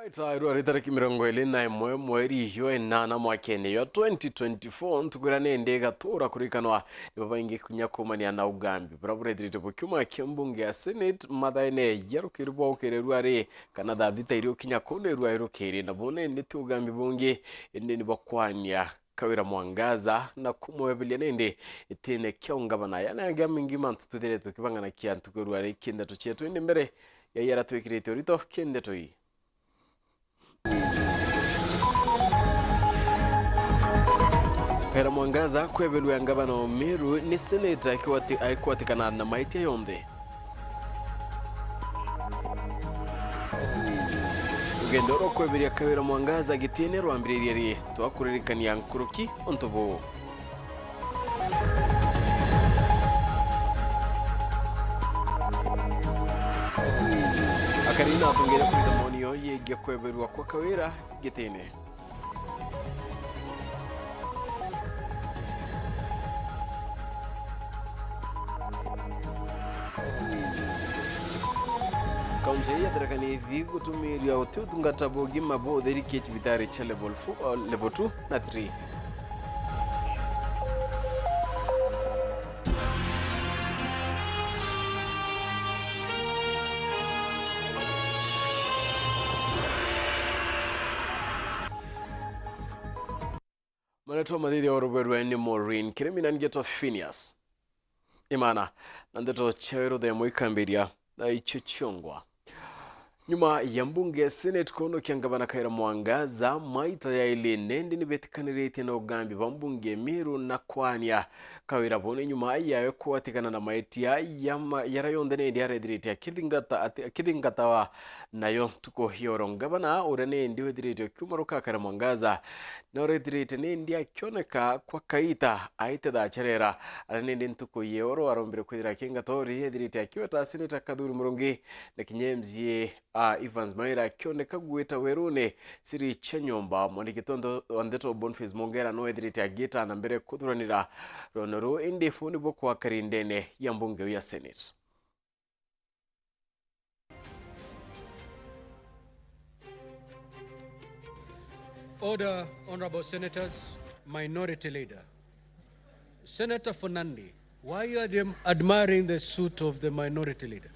Itairwa ritariki mirongo ili na imwe mweri yo enana mwakene yo 2024 ntugurane ndega tora kurikanwa nibabaingi kunyakomania na ugambi brabure dirite bukyuma kyembunge ya Senate mathaine yarukirwa ukererwa ri kana thita irio kinyakone rwa irukiri na bone nditi ugambi bungi indi nibakwania Kawira Mwangaza na kumwebilia nende itine kyongabana yana yamingi mantu tudire tukibangana kyantu kurwa ri kinde tuchetu indi mbere ya yara twikirite rito kinde toi Kawira Mwangaza kwebelwa ya ngabana Meru ni seneta aikwatikana na maiti yombe. Ugendoro kwebelwa Kawira Mwangaza gitine rwambiririye twakuririkania nkuruki ontobo. Akarina atongera kwita monio yege kwebelwa kwa Kawira gitine. Kaunti ya Tharaka Nithi gutumiria utungata bogi mabo dedicate bitari cha level 2 na 3. Manato madidi oroberwa ni Maureen Kiremina ngeto Phineas. Imana nandeto chero de moikambiria na ichochongwa. Nyuma ya mbunge Senate kono kiangabana Kawira Mwangaza maita ya ile nende nibetikanirete na ugambi wa mbunge Meru na kwania Kawira bone nyuma ya kuatikana na maiti ya yarayonde nende yaredirete kidingata wa nayo tuko hiyo ngabana urane ndiwe direte kumaruka Kawira Mwangaza na redirete nende yakioneka kwa kaita aite da charera arane ntuko yoro arombere kwira kingatori yedirete akiwata Senate Kadhuri Murungi na kinyemzie Evans Maira kioneka gweta werune siri chenyomba mwanikitondo wandeto Boniface Mongera no edrite agita na mbere kudhuranira ronoro indi funi boko wa karindene ya mbunge ya Senate. Order, Honorable Senators, Minority Leader. Senator Fernandi, why are you admiring the suit of the Minority Leader?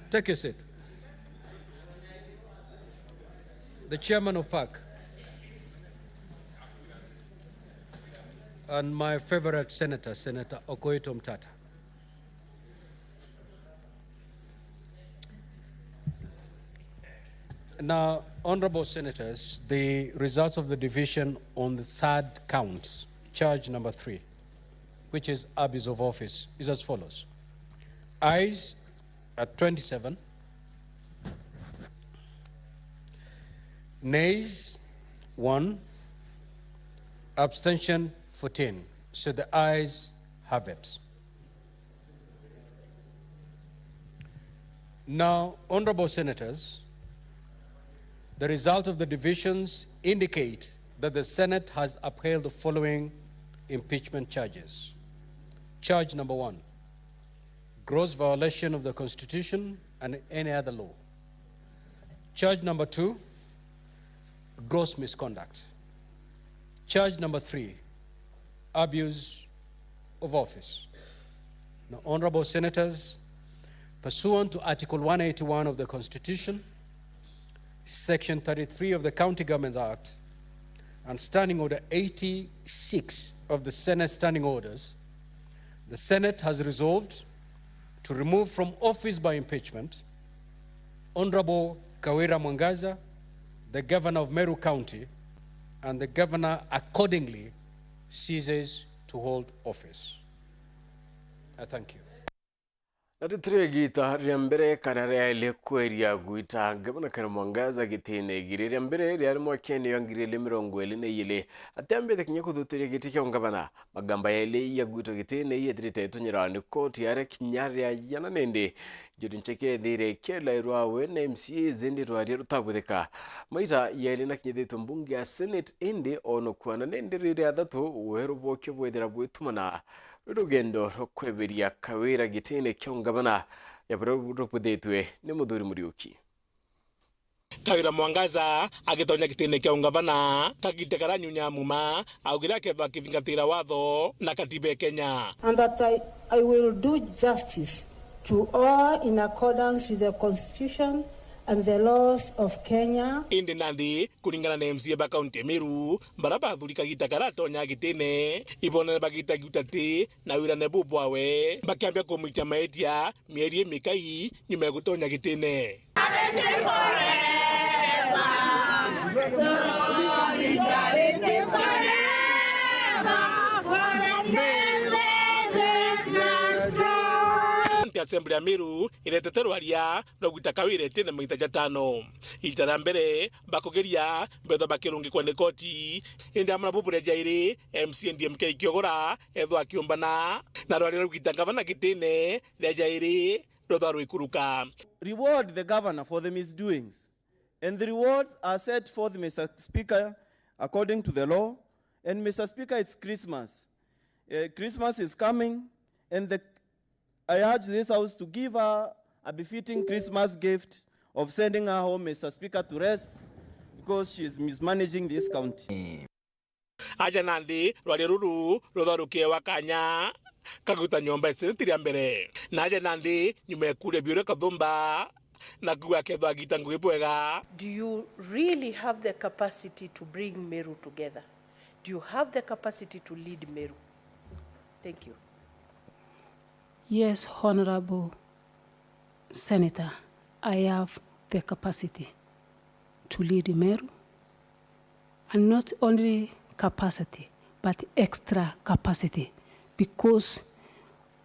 Take your seat. The chairman of PAC and my favorite senator, Senator Okoito Mtata. Now, honorable senators, the results of the division on the third count, charge number 3, which is abuse of office, is as follows. Ayes at 27, nays 1, abstention 14. So the ayes have it. Now, honorable senators, the result of the divisions indicate that the Senate has upheld the following impeachment charges. Charge number 1, gross violation of the Constitution and any other law. Charge number 2, gross misconduct. Charge number 3, abuse of office. Now, honorable senators, pursuant to Article 181 of the Constitution, Section 33 of the County Government Act, and Standing Order 86 of the Senate Standing Orders, the Senate has resolved to remove from office by impeachment Honorable Kawira Mwangaza, the Governor of Meru County, and the Governor accordingly ceases to hold office. I thank you. Natitire gita riambere karare ile kweria guita Gavana Kawira Mwangaza gitine girire mbere yari mwakene yangirile mirongo ile ne yile atambe tekinyako dutire gitike ngabana magamba yale ya guita gitine yedirite tunyirani koti yare kinyari yana nende jodincheke dire kela irwawe na MCA zindi rwari rutagwedeka maita yale na kinyedeto mbunge ya Senate indi ono kwana nende rire adatu werubo kebwedera bwetumana urugendo rokweberia Kawira gitine kyongabana yaburupudhetwe ni Muthuri Muriuki. Kawira Mwangaza agitonya gitine kia ungavana kagite karanyunya muma augira ketha kithingatira watho na katiba Kenya, and that I will do justice to all in accordance with the Constitution and the laws of Kenya. Indi nandi kulingana na MCA ba kaunti Meru baraba thuri kagita karatonya gitine ibona bagita gutati na wira ne bubwawe bakiambia kumwita maetia mieri mikai nyuma gutonya gitine. Assembly ya Meru ireteterwaria rogwita kawire tene maita jatano itara mbere bakogeria betho bakirungikwa ni koti indi amana bubure jairi MCNDMK ikiogora etho akiombana na rwari rogwita gavana gitine ria jairi rotharu ikuruka. Reward the governor for the misdoings, and the rewards are set forth, Mr. Speaker, according to the law. And Mr. Speaker, it's Christmas. Christmas is coming, and I urge this House to give her a befitting Christmas gift of sending her home, Mr. Speaker, to rest, because she is mismanaging this county. Aja nandi rwari ruru rotharukie wakanya kaguta nyomba senetiria mbere naje nandi nyume kure biure kathumba na kuwa ketho agita ngwibwega. Do you really have the capacity to bring Meru together? Do you have the capacity to lead Meru? Thank you. Yes, Honorable Senator, I have the capacity to lead Meru, and not only capacity, but extra capacity, because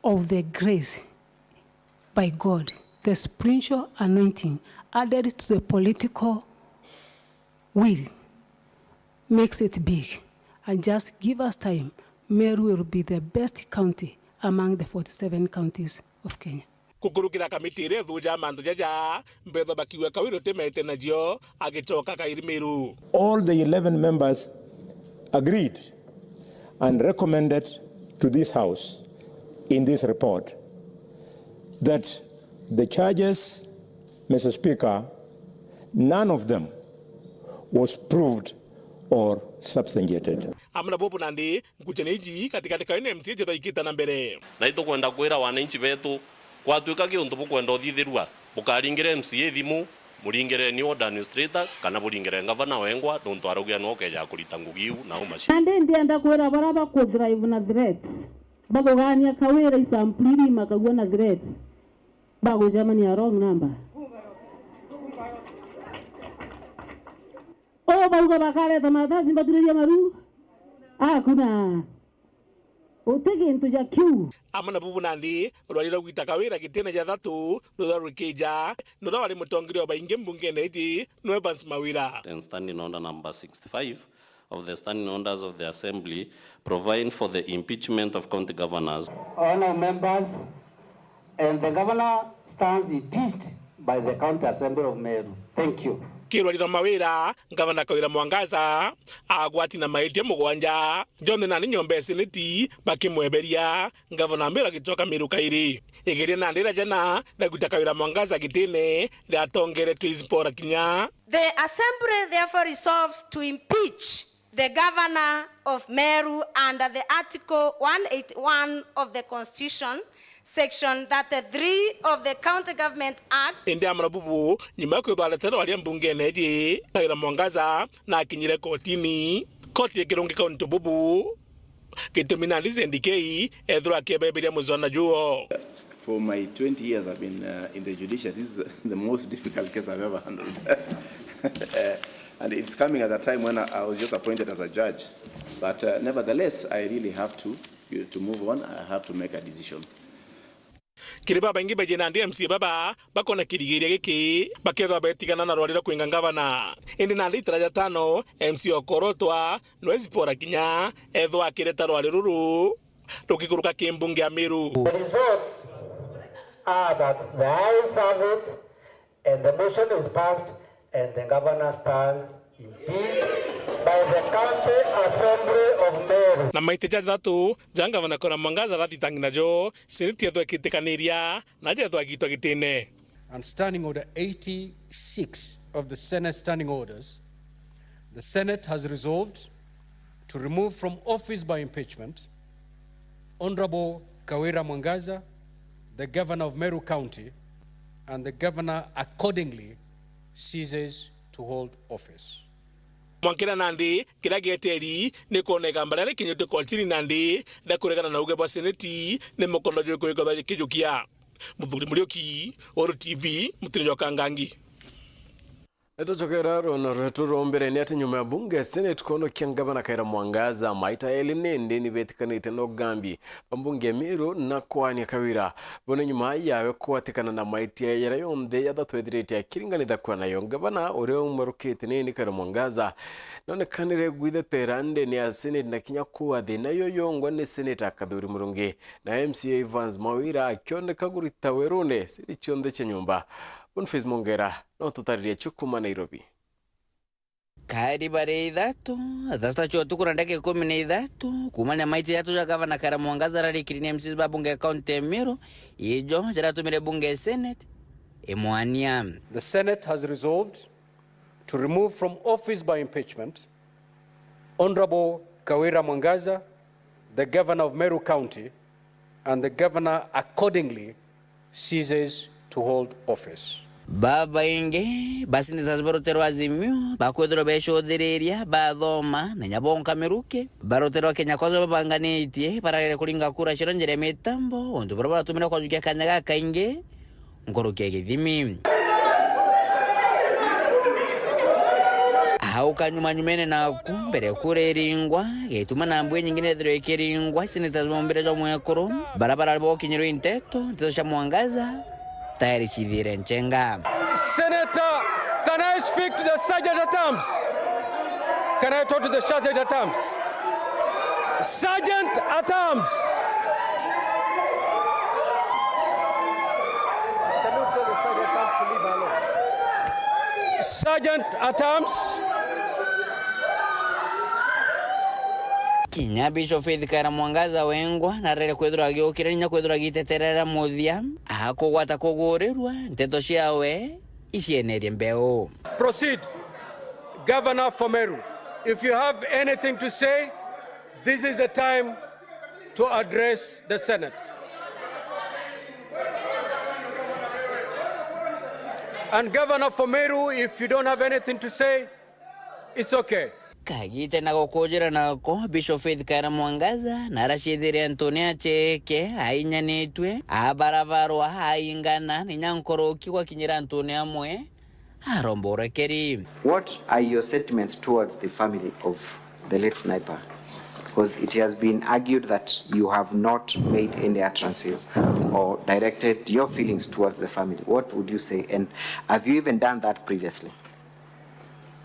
of the grace by God, the spiritual anointing added to the political will makes it big. And just give us time, Meru will be the best county among the 47 counties of Kenya. Kukurukira kamiti ire thuja mandu jaja mbetho bakiwe kawiro temete najio agitoka kairi Meru. All the 11 members agreed and recommended to this House in this report that the charges, Mr. Speaker, none of them was proved or substantiated. Amna bobu nandi nkucheneji katikati kaine MCA jetho ikita na mbere. Na itukwenda kwira wananchi betu kwatuika kiundu bukwenda uthithirwa bukaringire MCA thimu muringire ni order administrator kana buringire gavana wengwa nontu arugia no keja kurita ngugiu na umaci. Ande ndienda kwira baraba ku drive na threats bagogania kawira isampli makagwa na threats bago jamani ya wrong number. Oh, bauga bakale tamata simbaturiya maru. Kuna utege into ya queue. Amana bubu nandi rwalira gwita kawira gitene ja thatu rutharukija no wali mutongirio bainge mbunge neti no Evans Mawira. And standing order number 65 of the standing orders of the assembly providing for the impeachment of county governors. Honourable members, and the governor stands impeached by the county assembly of Meru. Thank you. Kirwarira Mawira gavana Kawira Mwangaza agwati na maite mugwanja jonde na nyombe seneti bakimweberia gavana Meru gitoka Meru kairi igeria na ndira jana na Kawira Mwangaza gitene ya tongere twizipora kinya. The assembly therefore resolves to impeach the governor of Meru under the Article 181 of the Constitution, Section 33 of the County Government Act. Indi amra bubu nyuma ko baletero wali mbunge neji Kawira Mwangaza na kinyire kotini koti kirungi kaunti bubu kituminalize ndikei edhura kebeberia muzona juo. For my 20 years I've been in the judiciary, this is the most difficult case I've ever handled. And it's coming at a time when I was just appointed as a judge. But nevertheless, I really have to move on. I have to make a decision. Kiriba bangi bajena ndi MCA baba bakona kirigiria giki baketho betigana na rwalira kwinga gavana indi na litera ya tano MCA okorotwa nwezipora kinya etho akireta rwaliruru tukikuruka kimbunge ya Meru. The results are that the ayes have it and the motion is passed and the governor stands impeached by the County Assembly of Meru. Na maiteja thatu janga vana kora Mwangaza ratitangina jo seneti yatwa kitikaniria na dia twa gitwa gitine. And Standing Order 86 of the Senate Standing Orders, the Senate has resolved to remove from office by impeachment Honorable Kawira Mwangaza, the Governor of Meru County, and the Governor accordingly ceases to hold office. Mwankira nandi kira geteri ni koneka mbalale kinyote kwaltini nandi da kuregana na uge bwa seneti ni mokondo joko yoko kijukia. Muthuri Murioki, Oro TV, Mutirinyo Kangangi. Etochokera rona rwetu rombere ni ati nyuma ya bunge Senate kono kiangabana Kawira Mwangaza maita elinende ni betikanite no gambi pambunge Meru na kwani Kawira bone nyuma yawe kwatikana na maiti ya yonde ya datwethirite akiringanitha kwa nayo ngabana ore umarukite ni Kawira Mwangaza none kanire gwitherande ni ya Senate na kinya kuwa thina yoyongwa ni Senator Kathuri Murungi na MCA Evans Mawira akioneka gurita werune siri chonde cha nyumba. Boniface Mongera no tutaririe chukuma Nairobi. Kari bare ithatu thasta chotu kurandake 13 kumanya maiti yatu ya Gavana Kawira Mwangaza rarikirine MCs ba bunge county Meru ijo jaratumire bunge Senate emwania. The Senate has resolved to remove from office by impeachment Honorable Kawira Mwangaza, the Governor of Meru County, and the Governor accordingly ceases to hold office. Baba inge basi nitazbarotero azimio bakwethero beshodhereria bathoma na nyabonka meruke barotero Kenya Kwanza babanganitie baragere kuringa kura shironjere mitambo ondu barabara tumira kwa jukia kanyaga kainge ngorokia githimi hauka nyumene na kumbere kureringwa getuma na mbwe nyingine thero ekeringwa sinitazombere jo mwekoro barabara bokinyiro inteto ndosha Mwangaza tayari chidhire nchenga. Senator, can I speak to the Sergeant at Arms? Can I talk to the Sergeant at Arms? Sergeant at Arms! Can you tell the Sergeant at Arms to leave alone? Sergeant at Arms? Kinya Bishop Faith Kawira Mwangaza wengwa na rere kwethura agiukire nya kwethura giteterera muthia akogwata kugurerwa nteto ciawe icienerie mbeo. Proceed. Governor for Meru, if you have anything to say, this is the time to address the Senate. And Governor for Meru, if you don't have anything to say, it's okay. Kagite na gukujira nako Bishop Faith Kawira Mwangaza narashithire Antonia Cheke ainyanitwe abarabarwa aingana ninyankoroki kwa kinyira Antonia mwe aromborekeri. What are your sentiments towards the family of the late sniper? Because it has been argued that you have not made any utterances or directed your feelings towards the family. What would you say? And have you even done that previously?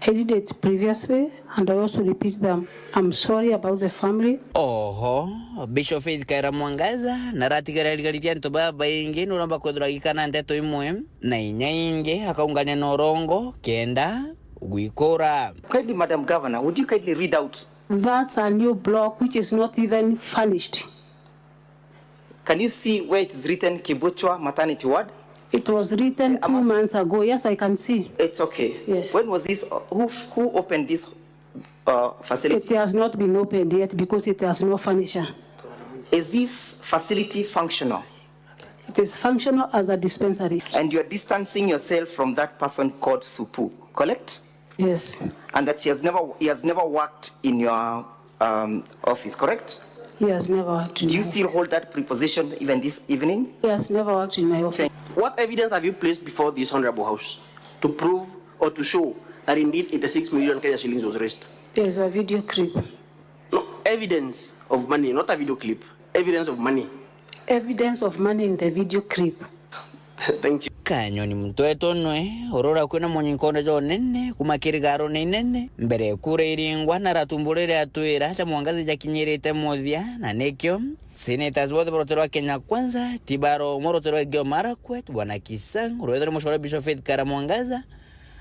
I did it previously, and I also repeat them. I'm sorry about the family. Oho, Bishop Faith Kawira Mwangaza naratigararigarithia nto baba ingi nuramba kwethura gikana nteto imwe na inya ingi akaungania na orongo kenda gwikora. Kindly, Madam Governor, would you kindly read out? That's a new block which is not even furnished. Can you see where it is written Kibuchwa Maternity Ward? It was written 2 months ago. Yes, I can see. It's okay. Yes. When was this? Who opened this facility? It has not been opened yet because it has no furniture. Is this facility functional? It is functional as a dispensary. And you're distancing yourself from that person called Supu, correct? Yes. And that he has never worked in your office, correct? He has never worked in Do you my still office. hold that preposition even this evening? He has never worked in my office. What evidence have you placed before this Honorable House to prove or to show that indeed 86 million Kenya shillings was raised? There is a video clip. No, evidence of money, not a video clip. Evidence of money. Evidence of money in the video clip. Thank you. Kanyoni mtweto nwe orora kwina monyinkondo jo nene kumakirigaro ne nene mbere kure iringwa na ratumbulire atwira cha Mwangaza jakinyirite muthia na nekyo senators both borotero Kenya Kwanza Tibaro morotero Gio Marakwet bwana Kisang roedere mushora Bishop Faith Kawira Mwangaza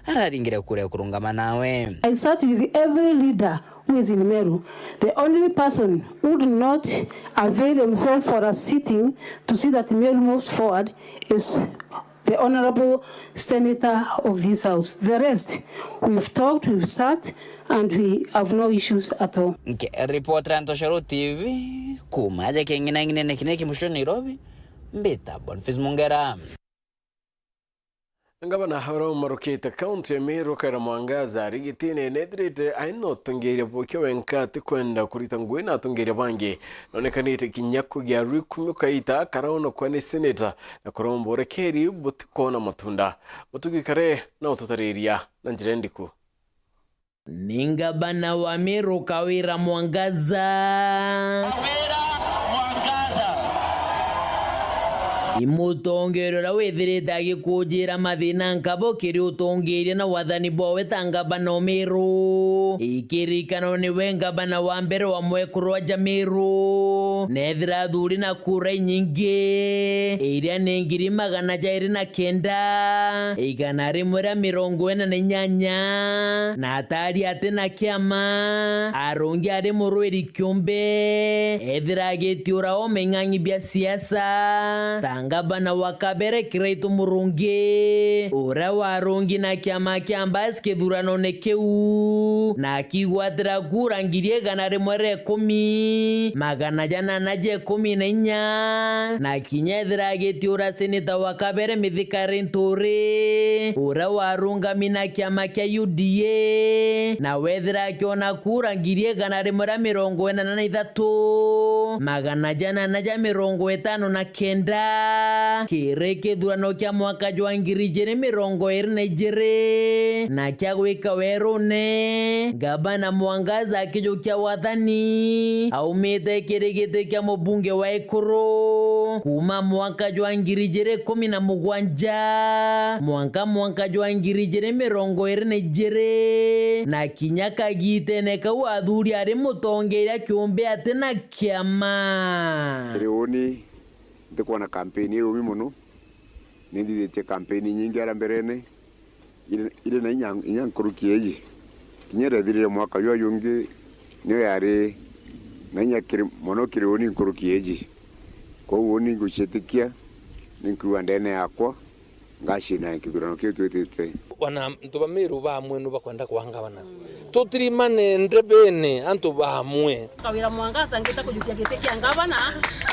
araringire kure kurungama nawe. I sat with every leader who is in Meru. The only person who would not avail himself for a sitting to see that Meru moves forward is the Honorable Senator of this House. The rest, we've talked, we've sat, and we have no issues at all. Report Rantosharo TV, kumaja kengina ngine kineki musho Nairobi, mbeta Boniface Mungera. Ngabana haro maroketa county ya Meru Kaira Mwangaza rigitine nedrite aino tongeria bokyo wenkati kwenda kurita ngwena tongeria bange nonekanite kinyako gya rikumukaita karaono kwane senator na korombo rekeri butikona matunda mutugikare na utotariria na njirendiku Ningabana wa Meru Kaira Mwangaza imutongerera wethirite agikujira mathina nkabo kiri utongeria na wathani bowe tangabana Meru ikirikano ni wengabana wa mbere wa mwekuru ja Meru nethira thuri na kura nyingi iria ni 209 igana rimwe rĩa 48 na atari ati na kiama arungi ari murwiri kiumbe ethira gitiura o meng'ang'i bia siasa ngabana wakabere kireitu murungi ura warungi na kiama kiambas kithurano nekeu na kigwatira kura ngirie gana rimwe rĩa 10 magana jana na je 14 na kinyethira gitiura seneta wakabere mithikari nturi ura warunga mina kiama kia UDA na wethira kiona kura ngirie gana rimwe rĩa 43 magana jana na ja 59 kireke durano kia mwaka jwa 2022 na kia gwika werone gabana Mwangaza akijo kia wathani aumite kirigite kia mubunge wa Ekuru kuma mwaka jwa 2017 mwaka jwa 2022 na kinyaka gitene kwa athuri ari mutongeria kiumbe atena kiama Leoni ndikuwa na kampeni hiyo muno nindithite kampeni nyingi ara mberene ile na inyankurukiyeji kinyera thirire mwaka yo yungi niyo yari na nyakiri monokiri oni nkurukiyeji ko woni nguchetikia ninkuwa ndene yakwa ngashina kigurano kyo twetete wana ntuba Meru bamwe no bakwenda kuhangabana tutirimane ndrebene antu bamwe Kaira Mwangaza ngeta kujukia gete kia ngabana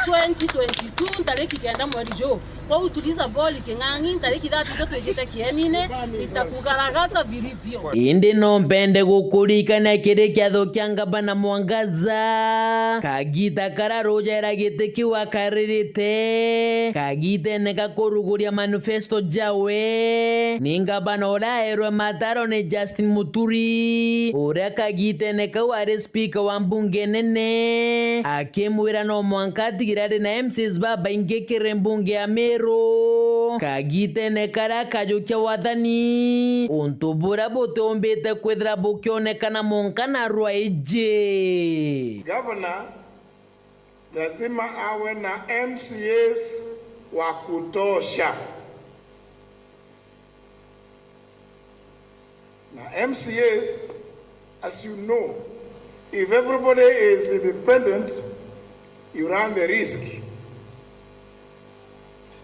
2022 tariki kenda mweri jo kwa utuliza boli king'ang'i tariki 3 twejete kienine itakugaragaza vilivyo indi no mpende gukurikana kiri kiatho kia ngabana Mwangaza kagita kararoja era gete kiwa karirite kagite neka kuruguria manifesto jawe ningabana oraerwe mataro ne Justin Muturi ura kagite neka wari speaker wa mbunge nene akimwira no Mwankati girade na MCs baba ingekere mbunge ya Meru kagite nekara kajukia wathani untubura botombete kwethra bukionekana monkana rwaije Governor lazima awe na MCAs wa kutosha na MCAs, as you know, if everybody is independent, you run the risk.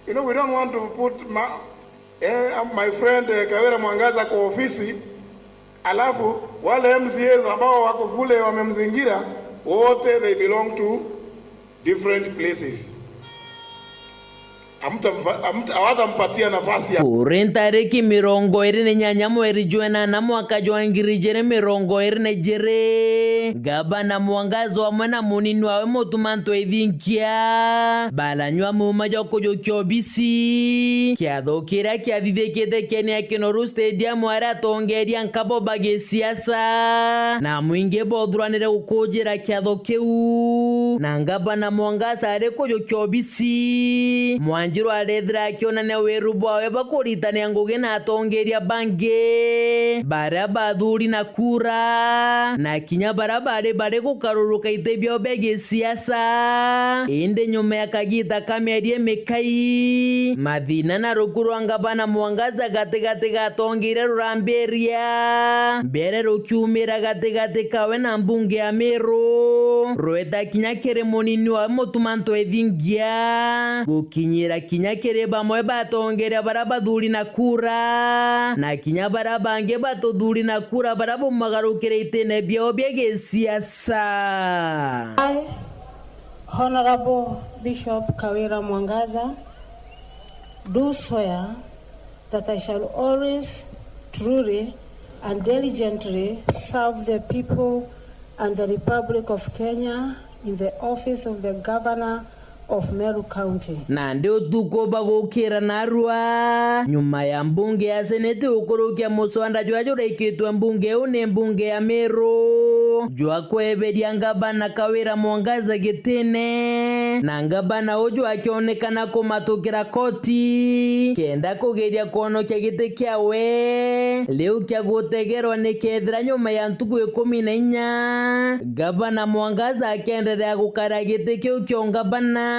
You know, we don't want to put my friend Kaira Mwangaza kwa ofisi, alafu wale MCAs ambao wako kule wamemzingira wote they belong to different places. Awatampatia nafasi ya Urentariki 28 mweri jwena na mwaka jwa 2027 gabana Mwangaza wa mwana munini wawe motumanto ethinkia balanywa muma jo kujokyo bisi kiathokira kiathithikite Kenya Kinoru Stadium ara tongeria nkabo bage siasa na mwingi bothranire gukujira kiathokiu na gabana Mwangaza ari kujokyo bisi Wanjiru arethira akiona ne weru bwawe bakuritania ngugi na atongeria bange bara bathuri na kura na kinya bara bari gukaruruka itebyo bege siasa inde nyuma ya Kagita kamerie mekai mathina na rukurwanga bana Mwangaza gatigati gatongire ruramberia mbere rukiumira gatigati kawe na mbunge ya Meru rweta kinyakere munini wa mutumanto ethingia gukinyira kinyakere bamwe batongere barabathuri na kura na kinya barabange batuthuri na kura barabumagarukire itene byo bege siasa. Honorable Bishop Kawira Mwangaza, do swear that I shall always truly and diligently serve the people and the Republic of Kenya in the office of the Governor of Meru County. Na ndio tuko bagukira narua nyuma ya mbunge ya seneti ukurukia muswanda jwa jura ikitwa mbunge une mbunge ya Meru jwa kweberia ngabana Kawira Mwangaza gitene na ngabana uju akionekana kumatukira koti kenda kugeria kuonokia gite kiawe leo kia gutegerwa nikethira nyuma ya ntuku 14 ngabana Mwangaza akenderea gukara gite kiu kio ngabana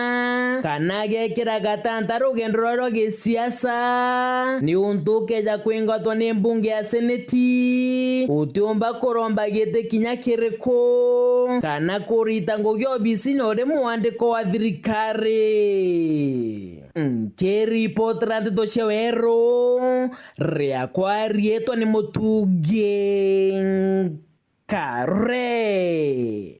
kana gekira gatanta rugendo rwa gisiasa ni untuke ja kwingatwa ni mbunge ya seneti utiomba kuromba gite kinyakiriko kana kurita ngogyo bisini ore muandiko wa thirikari keri potrante to shewero ria kwa rieto ni mutuge kare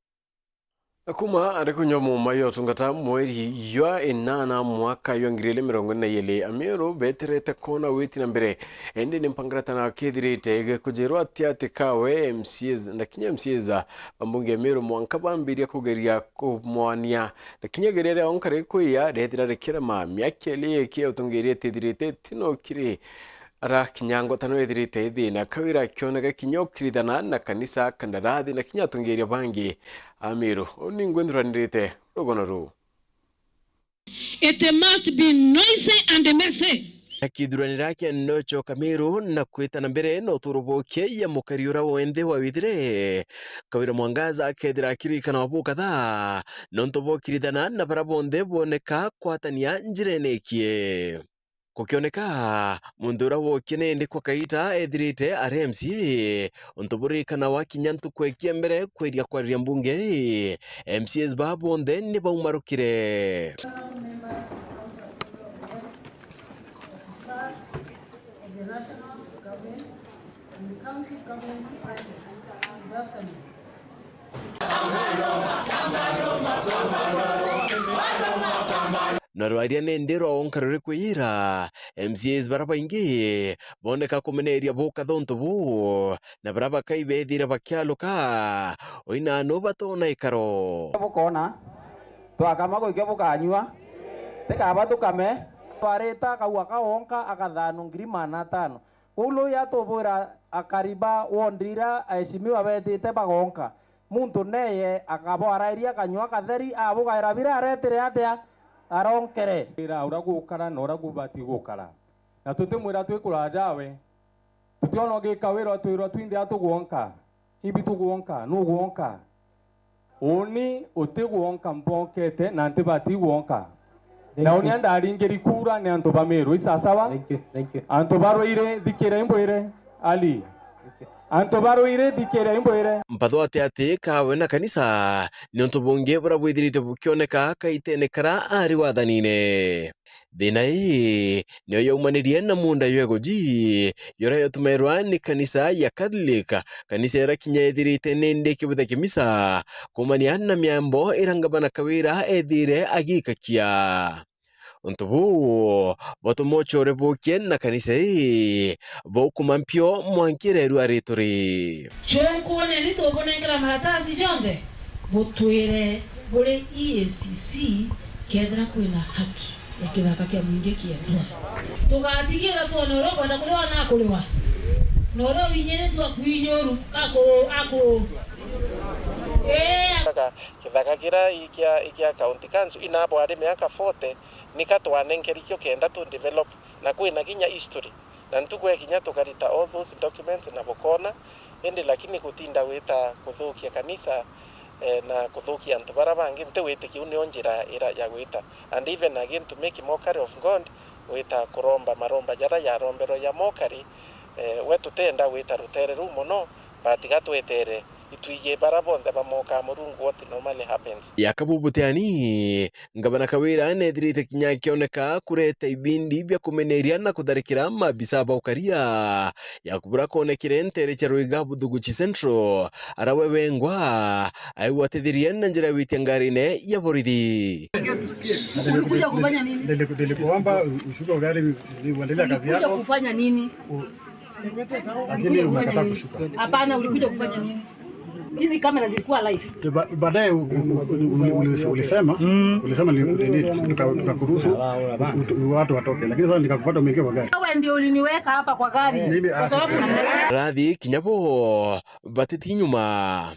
kuma arikunyo muma yotungata mweri ywa enana mwaka yongirele 2022 Ameru beterete kona witi na mbere ende nimpangirata na kethirite kujerwa tiate kawe MCs na kinya MCs bambunge Ameru mwankabambiria kugeria kumwania na kinya gerere onkare kuya rethira rekera ma myakele ke utungerie tethirite tino kiri ara kinyango tano ethirite ithina Kawira kionega kinyokiridana na kanisa kandarathi na kinya tungeria bangi Ameru oningwenduranirite rugonoru. It must be noisy and messy. Akidhuranira kia nocho Ameru na kwita na mbere no turuboke ya mukariura wende wa withire Kawira Mwangaza akethira kirikana wabu kadha nontobo kiridana na barabonde boneka kwatania njirenekie kukioneka mundura wokene ndi kwa kaita ethirite RMC ontoburikana wa kinyantu kwekia mbere kweria kwa mbunge MCs babonde ni baumarukire Narwaria nendero onkarore kwira MCs baraba ingi boneka kumeneria boka thonto bu na baraba kaibethira bakialuka oina no batona ikaro bukona twakama goike bukanywa tekaba tukame twareta kaua kaonka akathano ngrimana 5 ulo ya tobora akariba wondira aheshimiwa betite bagonka muntu neye akabwarairia kanywa katheri abugaira bira aretire atia aronkere ira uragukara no uragubati gukara na tutimwira twikura jawe tutiono gikawira twirwa twinde atugonka ibi tugonka no gonka oni otegonka mpokete na ntibati gonka na oni andari ngeri kura ne anto Bameru isasawa thank you anto baroire dikira imboire ali anto baroire dikira imboire mpatho ate kawe na kanisa nonto bonge bora bwithirite bukioneka kaitenekara ari wathanine thina ii niyo yaumanirie na munda yegoji yora yotumerwa ni kanisa ya Catholic kanisa era kinya ethirite nende kibuthe kimisa kumania na miambo irangabana Kawira ethire agikakia ontobu botomochore bokie na kanisa ii bokumampio mwankire ruarituri Chonkuone ni tobonekera maratasi jonde butwire bure EACC kethira kwina haki ya kithaka kia mwingi kiendwa tugatigira tuonoro kwenda kuliwa na kuliwa noro winyere twa kwinyoru ako kithaka kira ikia county council inabo ari miaka 40 nikatwanengerikio kenda tu develop na kwina kinya history na ntukwe kinya tukarita all those documents na bokona indi lakini kutinda wita kuthukia kanisa na kuthukia antu bara bangi nte witikia unio njira ira ya wita, and even again to make mockery of God wita kuromba maromba jara ya rombero ya mockery wetu tenda wita rutere rumono batiga twetere ituiye barabonde bamoka murungu what normally happens. Yakabubuteani ngabana Kawira nedirite kinya kioneka kureta ibindi bya kumeneria na kutharikira mabisa baukaria yakubura konekire ntere charuiga Buduguchi Central arawewengwa aiwatithirie na njira witengarine ya borithi. Ulikuja kufanya nini? Nilikuomba ushuke gari uendelee kazi yako. Ulikuja kufanya nini? Lakini umekataa kushuka. Hapana, ulikuja kufanya nini? Hizi kamera zilikuwa live. Baadaye ulisema tukakuruhusu watu watoke, lakini sasa nikakupata umeingia kwa gari. Wewe ndio uliniweka hapa kwa gari kwa sababu ulisema radhi kinyabo batiti nyuma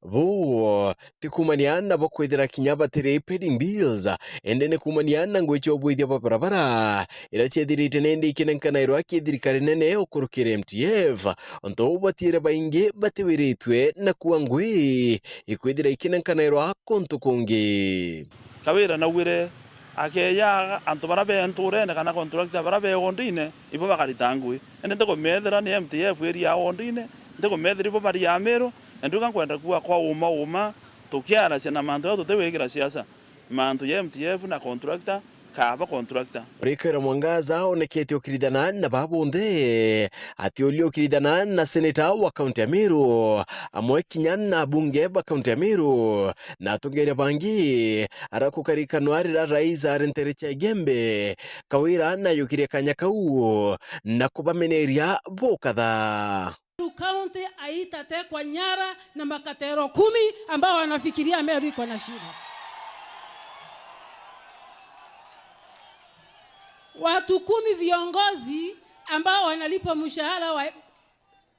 bo tikumaniana bokwethera kinyaba tere pending bills endene kumaniana ngwecho bwithia barabara irachethirite nende ikinenkana irwa kithirikari nene ukurukire MTF onto batire baingi batewiritwe na kuangwi ikwithira ikinenkana irwa kontu kungi Kawira nawire akeya antu barabe nture ne kana contractor barabe ondine ibo bakaritangwe ende ko methera ni MTF area ondine ndiko methera ibo bari ya Meru nduga kwenda kuwa kwa uma tukiara sena manto tutewekira siasa manto ya MTF na contractor kaba contractor Rikera Mwangaza onekete okiridana na babonde ati olio okiridana na seneta wa kaunti ya Meru amwe kinyana bunge ba kaunti ya Meru na tongere bangi arakukarikano ra rais arenterecha Gembe Kawira na yukire kanyakau na kubameneria bokadha Kaunti haitatekwa nyara na makatero 10 ambao wanafikiria Meru iko na shida. Watu 10 viongozi ambao wanalipa mshahara wa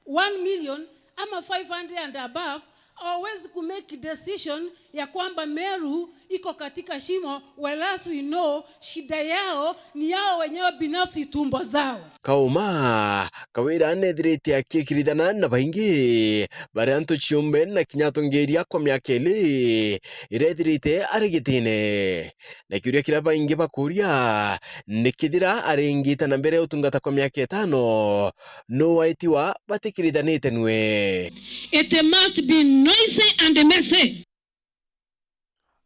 1 million ama 500 and above hawezi ku make decision ya kwamba Meru iko katika shimo, whereas we know shida yao ni yao wenyewe binafsi, tumbo zao. Kauma Kawira nethirite akikiridana na baingi baranto chiumbe na kinyatongeria kwa miaka ili irethirite arigitine na kiuria kira baingi bakuria nikithira aringita na mbere utungata kwa miaka 5 no waitiwa batikiridanite nwe. It must be noisy and messy.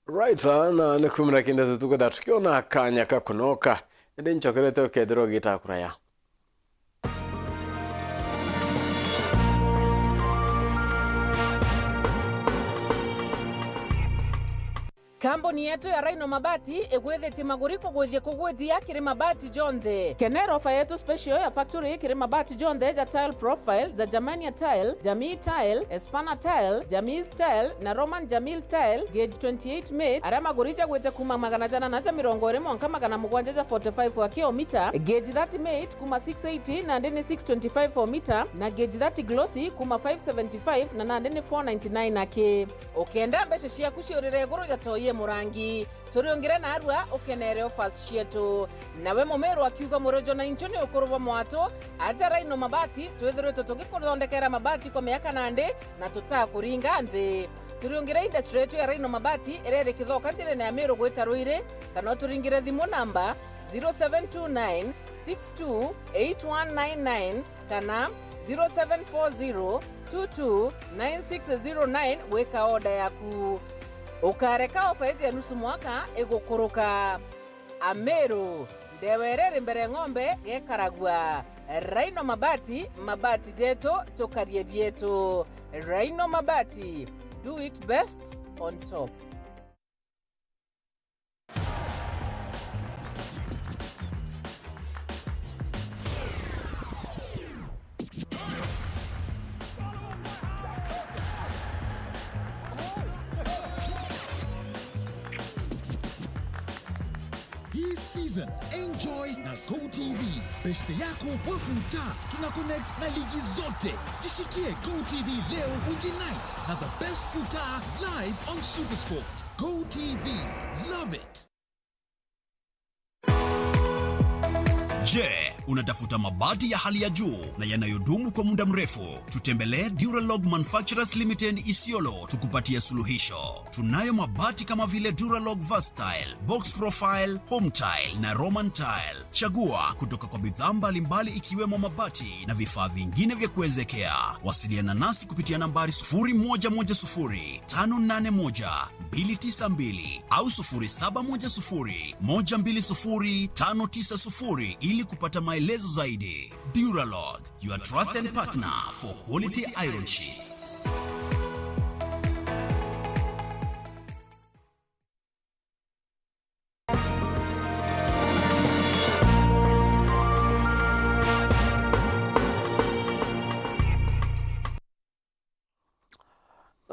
Right, na nekumira kinda tutuko da tukiona kanya kakunoka ende nchokerete okethero gitakuraya. Kambuni yetu ya Rhino Mabati egwethete maguriko gwithie kugwithia kiri mabati jonthe. Kenero ofa yetu special ya factory kiri mabati jonthe za tile profile za Germania tile, Jamii tile, Espana tile, Jamii tile na Roman Jamil tile gauge 28 made ara magurija gwete kuma magana jana na ja mirongo ire monka magana mugwanja ja 45 wa kilomita, gauge 30 made kuma 680 na ndene 625 for meter na gauge 30 glossy kuma 575 na ndene 499 ake. Okenda mbeshe cia kuciurire guru ja toye murangi turiongire na arua ukenere offers cietu nawe Mumeru akiuga murojo na inchoni ukuruva mwato aja Rhino Mabati twithirite tugikuthondekera mabati kwa miaka nande na tutakuringa nthi. Turiongire industry yetu ya Rhino Mabati irere kithoka ntirene ya Meru gwita Ruire kana turingire thimu namba 0729 628199 kana 0740 229609 weka oda yaku. Ukareka ofa ya nusu mwaka igukuruka. Ameru ndewerere mbere ng'ombe gekaragwa. Rhino Mabati, mabati jetu tukarie bietu. Rhino Mabati, do it best on top. Hii season enjoy na GoTV. Beste yako wafuta tuna connect na ligi zote. Jishikie GoTV leo ujinice na the best futa live on SuperSport. GoTV, love it. Je, Unatafuta mabati ya hali ya juu na yanayodumu kwa muda mrefu? Tutembelee Duralog Manufacturers Limited Isiolo tukupatie suluhisho. Tunayo mabati kama vile Duralog Versatile, Box Profile, Home Tile na Roman Tile. Chagua kutoka kwa bidhaa mbalimbali ikiwemo mabati na vifaa vingine vya kuwezekea. Wasiliana nasi kupitia nambari 0110581292 au 0710120590 ili kupata maelezo zaidi. Duralog, your trusted partner for quality iron sheets.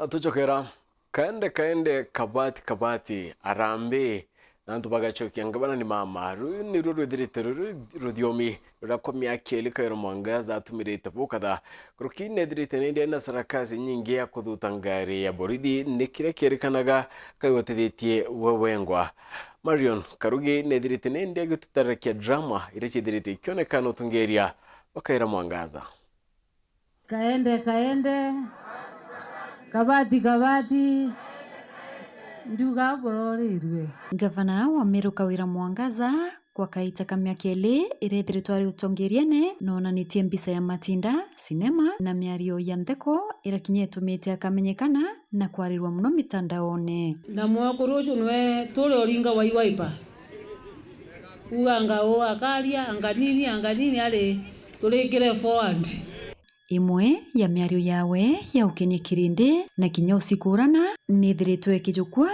Tuchokera kaende kabati arambe nantu bagachokia ngabana ni mama ni ruru dirite rudiomi rakomya kele kairo mwangaza atumirite bukada kurukine dirite nende na sarakazi nyingi ya kudutangare ya boridi nekire kerekanaga kayotedetie wewengwa Marion Karugi ne dirite nende gutarakia drama ireche dirite kionekano tungeria bakaira mwangaza kaende kabati nduga bororirwe. Gavana wa Meru Kawira Mwangaza kwa kaita kamya kele irethiritwo ari utongeriene nonanitie mbisa ya matinda sinema na miario ya ntheko irakinye tumite akamenyekana na kwarirwa muno mitandaone na mwakuruju nwe tule oringa waiwaipa uganga o akaria anganini ale tulikire forward. Imwe ya miario yawe ya ukenye kirindi na kinya usikurana nithiritwe kijukwa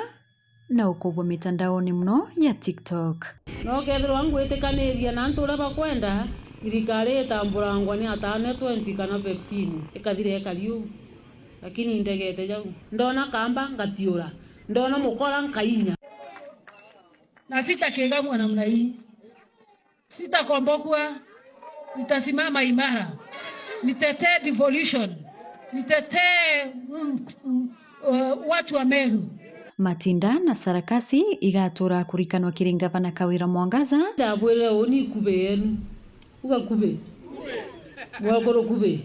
na ukobwa mitandaoni mno ya TikTok. No kethiro wangu itikaniria na ntura bakwenda thirikari itamburangwa ni atane 20 kana 15 ikathire kariu lakini ndegete jau ndona kamba ngatiura ndona mukora nkainya na sitakigamwa namna hii sitakombokwa nitasimama imara nitetee devolution nitetee watu wa Meru. Matinda na sarakasi igatura kurikanwa kiri Gavana Kawira Mwangaza ndabwire oni kubeni ugakube mwagoro kube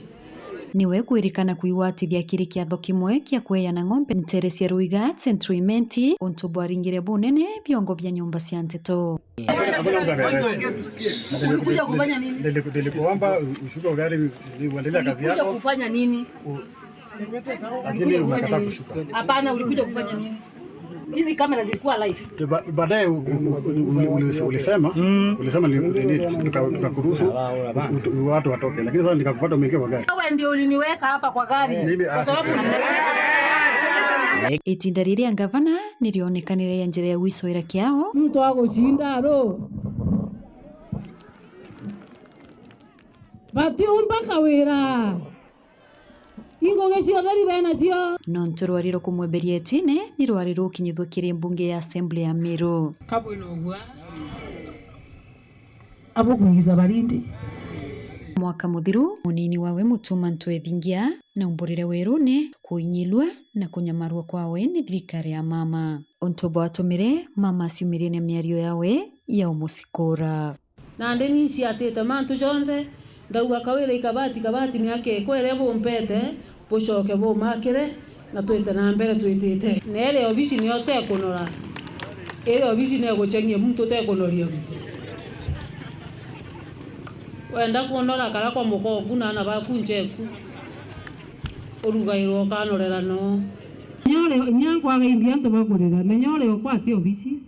niwe kwirikana kuiwatithia kiri kiatho kimwe kia kweana ng'ombe Nteresia Ruiga Centrimenti onto bwaringire bunene biongo bya nyumba cia nteto. Ulikuja kufanya nini? Nilikuomba ushuke gari uendelee kazi yako. Ulikuja kufanya nini? Lakini umekataa kushuka. Hapana, ulikuja kufanya nini? Hizi kamera zilikuwa live. Baadaye ulisema tukakuruhusu watu watoke, lakini sasa nikakupata umeingia kwa gari. Wewe ndio uliniweka hapa kwa gari kwa sababu itinda riria Gavana nirionekanire ya njira ya wicoira kiao mtu agushinda ro bati umba Kawira ingo gesio thari bena cio no nturwariro kumweberia etine ni rwariro kinyithwo kiri mbunge ya Assembly ya Meru kabwino gwa abo kuiza barindi mwaka muthiru munini wawe Mutuma Ntwethingia na umburire werune kuinyilwa na kunyamarwa kwawe ni thirikari ya mama ontobo atumire mama asiumire na miario yawe ya umusikura na ndeni ciatite mantu jonthe ndauga Kawira ikabati miake kwere bompete bocoke bo makire na twete na mbere twitite nere obici ni ote kunora ere obici ne guchengie mtu te kunoria mtu wenda kuonora kara kwa mukoku na na bakunjeku urugairwo kanorera no nyore nyangwa gaimbia ndo bagurira menyore okwati obici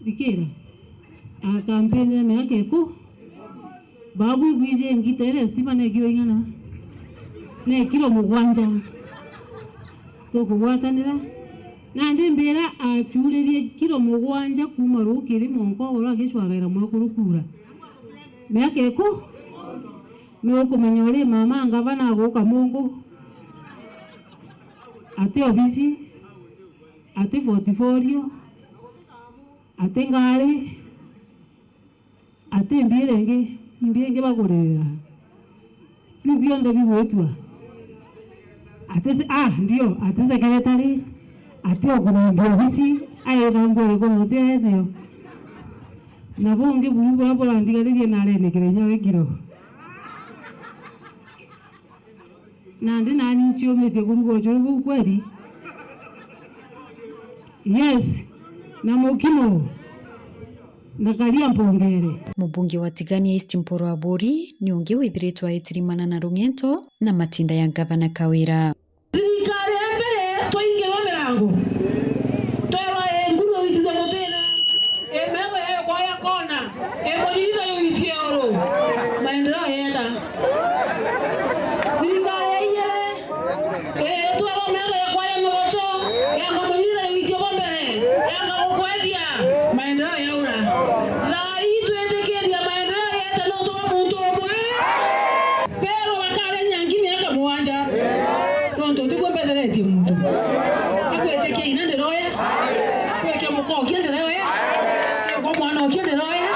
dikira a kampeni miake ku babu gwije ngitere stima ne gyo ingana ne kilo mugwanja to kuwatanira na ndimbira achuririe kilo mugwanja kuma rukiri monko ora gishwagaira mwakurukura miake ku no kumenyore mama Gavana goka Mungu ate obisi ate 44 ate ngare ate mbirenge bagorera bibyo ndabibotwa ate ndio ate secretary ate oguna obisi aye nambore ko muteo na bonge buru bora ndigarire nare negereja wegiro na ndi nani chio mete kurugo chobu kweli yes na mokimo na karia mpongere. Mubunge wa Tigania East Mporo wa Bori ni unge withiritwo aitirimana na rung'ento na matinda ya Gavana Kawira. Thirikari ya mbere twaingirwo mirango twerwa nguru withize mutene emego ya kwaya kona emoriza yoitie oro maendeleo yeta thirikari ya yele twerwa mego ya kwaya mocho ya ngomoriza yoitie bombere ya ngokwedia maendeleo ya ura la itu etekedia maendeleo yeta no to muntu obwe pero bakale nyangi miaka muanja tonto ndikwembethereti muntu akweteke inande roya kweke muko kiende roya kwa mwana kiende roya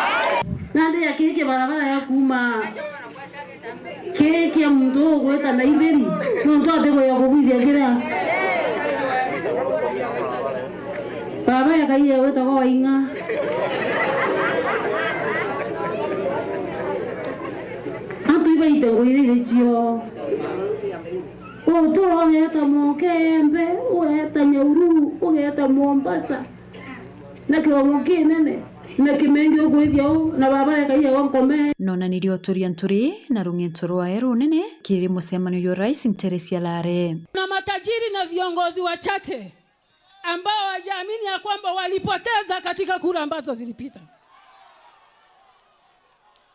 nande ya keke barabara ya kuma keke muntu gweta na iberi tonto atego ya kubudia kira baba ya kaiye weta kwa inga antu ibaite ngoire chio Oto ugeta Mokembe, ugeta Nyahururu, ugeta Mombasa. Na kiwango kinene na kimengi ugwithio na baba kaiye wankome. Nona nirio turi na rung'ento rwa runene kiri mucemanio wa Rais Teresia Lare. Na matajiri na viongozi wachache ambao wajaamini ya kwamba walipoteza katika kura ambazo zilipita.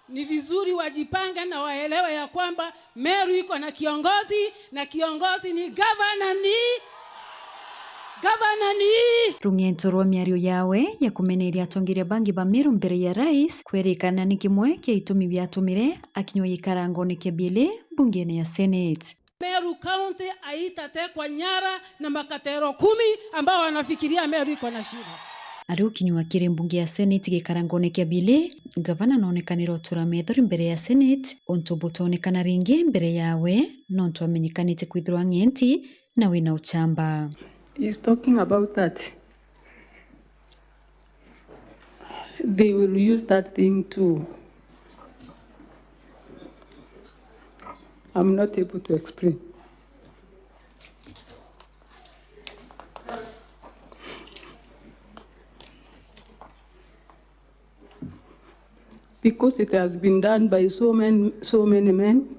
Ni vizuri wajipanga na waelewe ya kwamba Meru iko na kiongozi ni gavana ni rung'ento rwa miario yawe ya kumeneria atongoria bangi ba Meru mbere ya Rais kwerikana ni kimwe kia itumi byatumire akinywa ikarangoni kia bile bungeni ya Senate. Meru County aitatekwa nyara na makatero 10 ambao wanafikiria Meru iko na shida. Ari ukinywa kiri mbunge ya Senate gikarangone kia bile gavana nonekanira otura methori mbere ya Senate onto botonekana ringi mbere yawe nonto amenyikanite kwithirwa ng'enti na wina uchamba. He's talking about that they will use that thing too. I'm not able to explain. Because it has been done by so many men,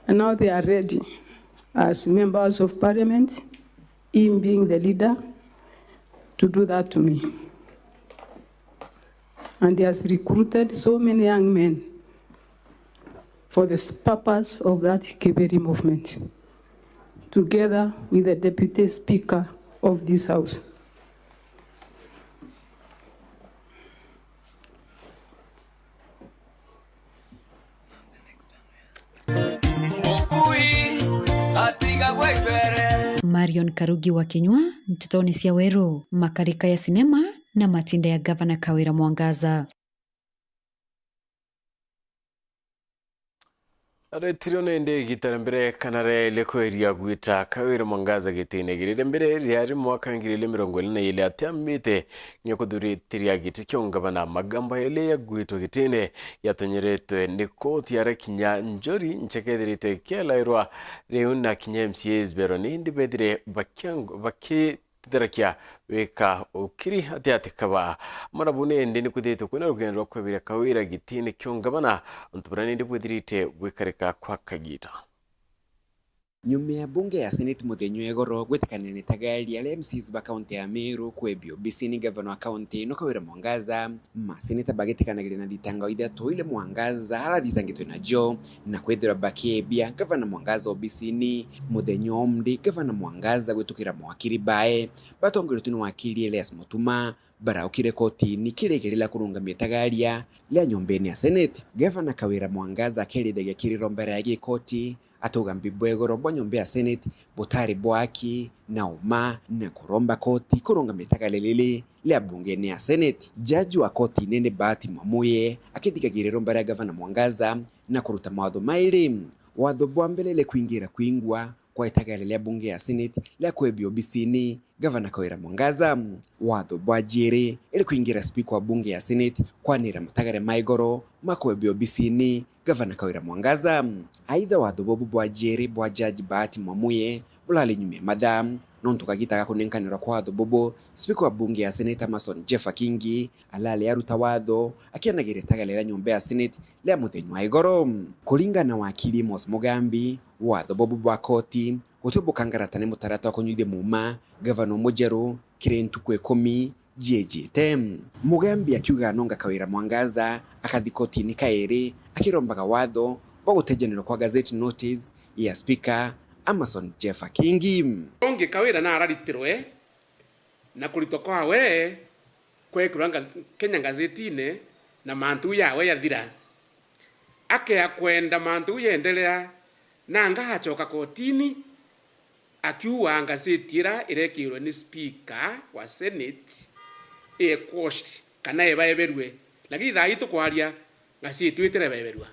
and now they are ready as members of parliament, him being the leader, to do that to me. And he has recruited so many young men for the purpose of that Kiberi movement, together with the deputy speaker of this house. Marion Karugi wa Kinyua, Ntitoni cia Weru, makarika ya sinema na matinda ya Gavana Kawira Mwangaza. Aretirio nende gitara mbere kanare lekweria gwita Kawira Mwangaza gitine girire mbere riari mwaka ngirile 2024 atiamite nyakuduritiria giti kyongabana magamba ele ya gwito gitine yatonyerete ni koti ya kinya njori nchekedirite kelairwa reuna kinya MCAs beroni ndibedire baki tidarakia weka ukiri atiatikaba marabune ndini kudete kuna rugendo rw'kwebira Kawira gitine kyongabana ontuburani ndibwedirite gwikareka kwa kagita. Nyuma ya bunge ya Senate muthenyo egoro gwetikanene tagari ya MCs ba county ya Meru kwebio bisini governor wa county no Kawira Mwangaza ma senator bagetikanagire na ditanga ida toile Mwangaza hala ditangitwe na jo na kwethira bakebia governor Mwangaza obisini muthenyo omdi governor Mwangaza gwetukira mwakiri bae batongere tunu wakiri Elias Mutuma bara ukire koti ni kiregerera kurungamia tagaria le nyombeni ya Senate. Governor Kawira Mwangaza keridege kiriro mbere ya gikoti atogambi bwegoro bonyombe ya Senate butari bwaki na uma na kuromba koti kurungamia tagalelele le bungeni ya Senate. Jaji wa koti nene Bahati Mwamuye akithika kiriro mbere ya Governor Mwangaza na kuruta mawatho maili watho bwa mbelele kuingira kuingwa kwa itagali lya bunge ya Senate lya kwebio obisini Gavana Kawira Mwangaza. Watho bwa jiri ili kuingira spika wa bunge ya Senate kwanira matagare maigoro makwebio obisini Gavana Kawira Mwangaza. Aidha watho bobu bwa jiri bwa Judge Bahati Mwamuye bulali nyume madha nontu kagitaka kunenkanirwa kwa watho bobo spika wa bunge ya Senate Amason Jeffa Kingi alale aruta watho akianagire tagale la nyumba ya Senate lya muthenywa igoro. Kulinga na wakili Mos Mugambi watho bobu bwa koti utubukangaratane mutarata wa kunyuithia muma Gavana Mujeru kirentu kwe 10 jejete. Mugambi akiuga nonga Kawira Mwangaza akathi kotini kairi akirombaga watho bwa gutejanirwa kwa gazette notice ya speaker Amason Jeffa Kingi. Onge Kawira na araritirwe na kulitwa kwawe kwekuranga Kenya gazetine na mantu yawe yathira ake akwenda mantu yendelea na ngachoka kotini akiuwa gazetira irekirwe ni speaker wa Senate quashed kana ebaeberwe lakini thai tukwaria gazeti itire beberwa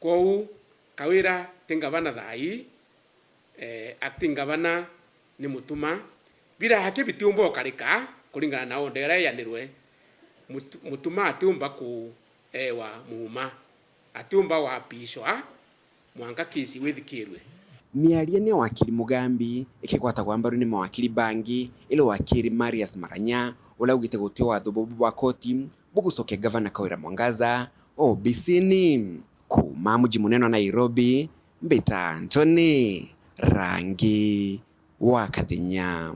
kou Kawira tingavana thai acting governor ni mutuma bila hake bitumbo karika kulingana na ondera yanirwe mutuma atumba ku wa muuma atumba wa pishwa mwanga kisi withikirwe. Miaria ni wakili Mugambi ikikwata kwa mbaru ni mawakili bangi ile wakili Marius Maranya ula ugite gutio watho bobu bwa koti bugusoke Gavana Kawira Mwangaza obisini. Kuma muji muneno Nairobi, Mbita Anthony Rangi wa Kathenya.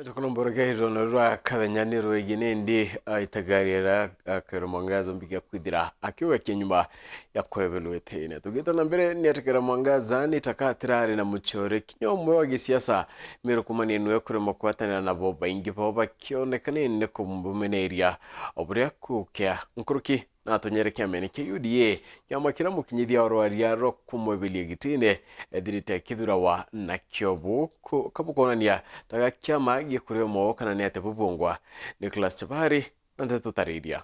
Tukunomboreka hirono rwa Kathenya ni rwegine ndi itagarira Kawira Mwangaza mbiga kwithira akiuga kinyuma ya kwebelwetene. Tugitana mbere ni atakira Mwangaza ni takatirari na muchore kinyomwe wa gisiasa mero kumaninu ya kurema kwatanira na boba ingi boba kionekane ne kumbumeneria oburia kukya nkuruki na tonyereke amene ke UDA yamakira mukinyithia orwaria ro kumwebelia gitine edirite kithura wa nakyobu kabukonania taga kyama gikuremo kana ne atebubungwa Nicholas Chabari ande tutaridia.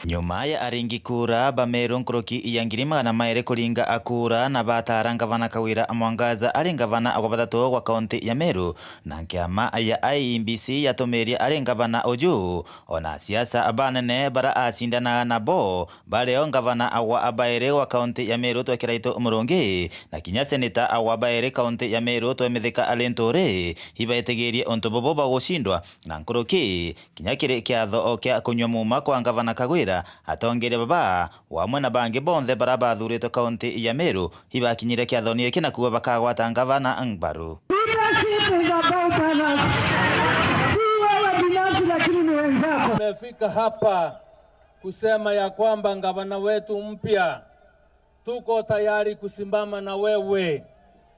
Nyuma ya aringi kura Bamero Nkoroki iyangiri magana maere kuringa akura na batara Gavana Kawira Mwangaza ari gavana wa batatu wa kaunti ya Meru na kiama ya IEBC yatomeria ari gavana Oju ona siasa abanene bara asindana na bo bare gavana wa abaere wa kaunti ya Meru twekiraito umurungi na kinya seneta wa abaere kaunti ya Meru twemetheka Alentore hibaetegerie ontobobo ba gushindwa na Nkoroki kinya kire kiatho kya kunywa muma kwa Gavana Kawira atongere baba wamwe na bangi bonthe bara bathurite kaunti ya Meru hibakinyire kiathoni iki na kuwa bakagwata Gavana Ngbaru. Tumefika hapa kusema ya kwamba gavana wetu mpya tuko tayari kusimama na wewe,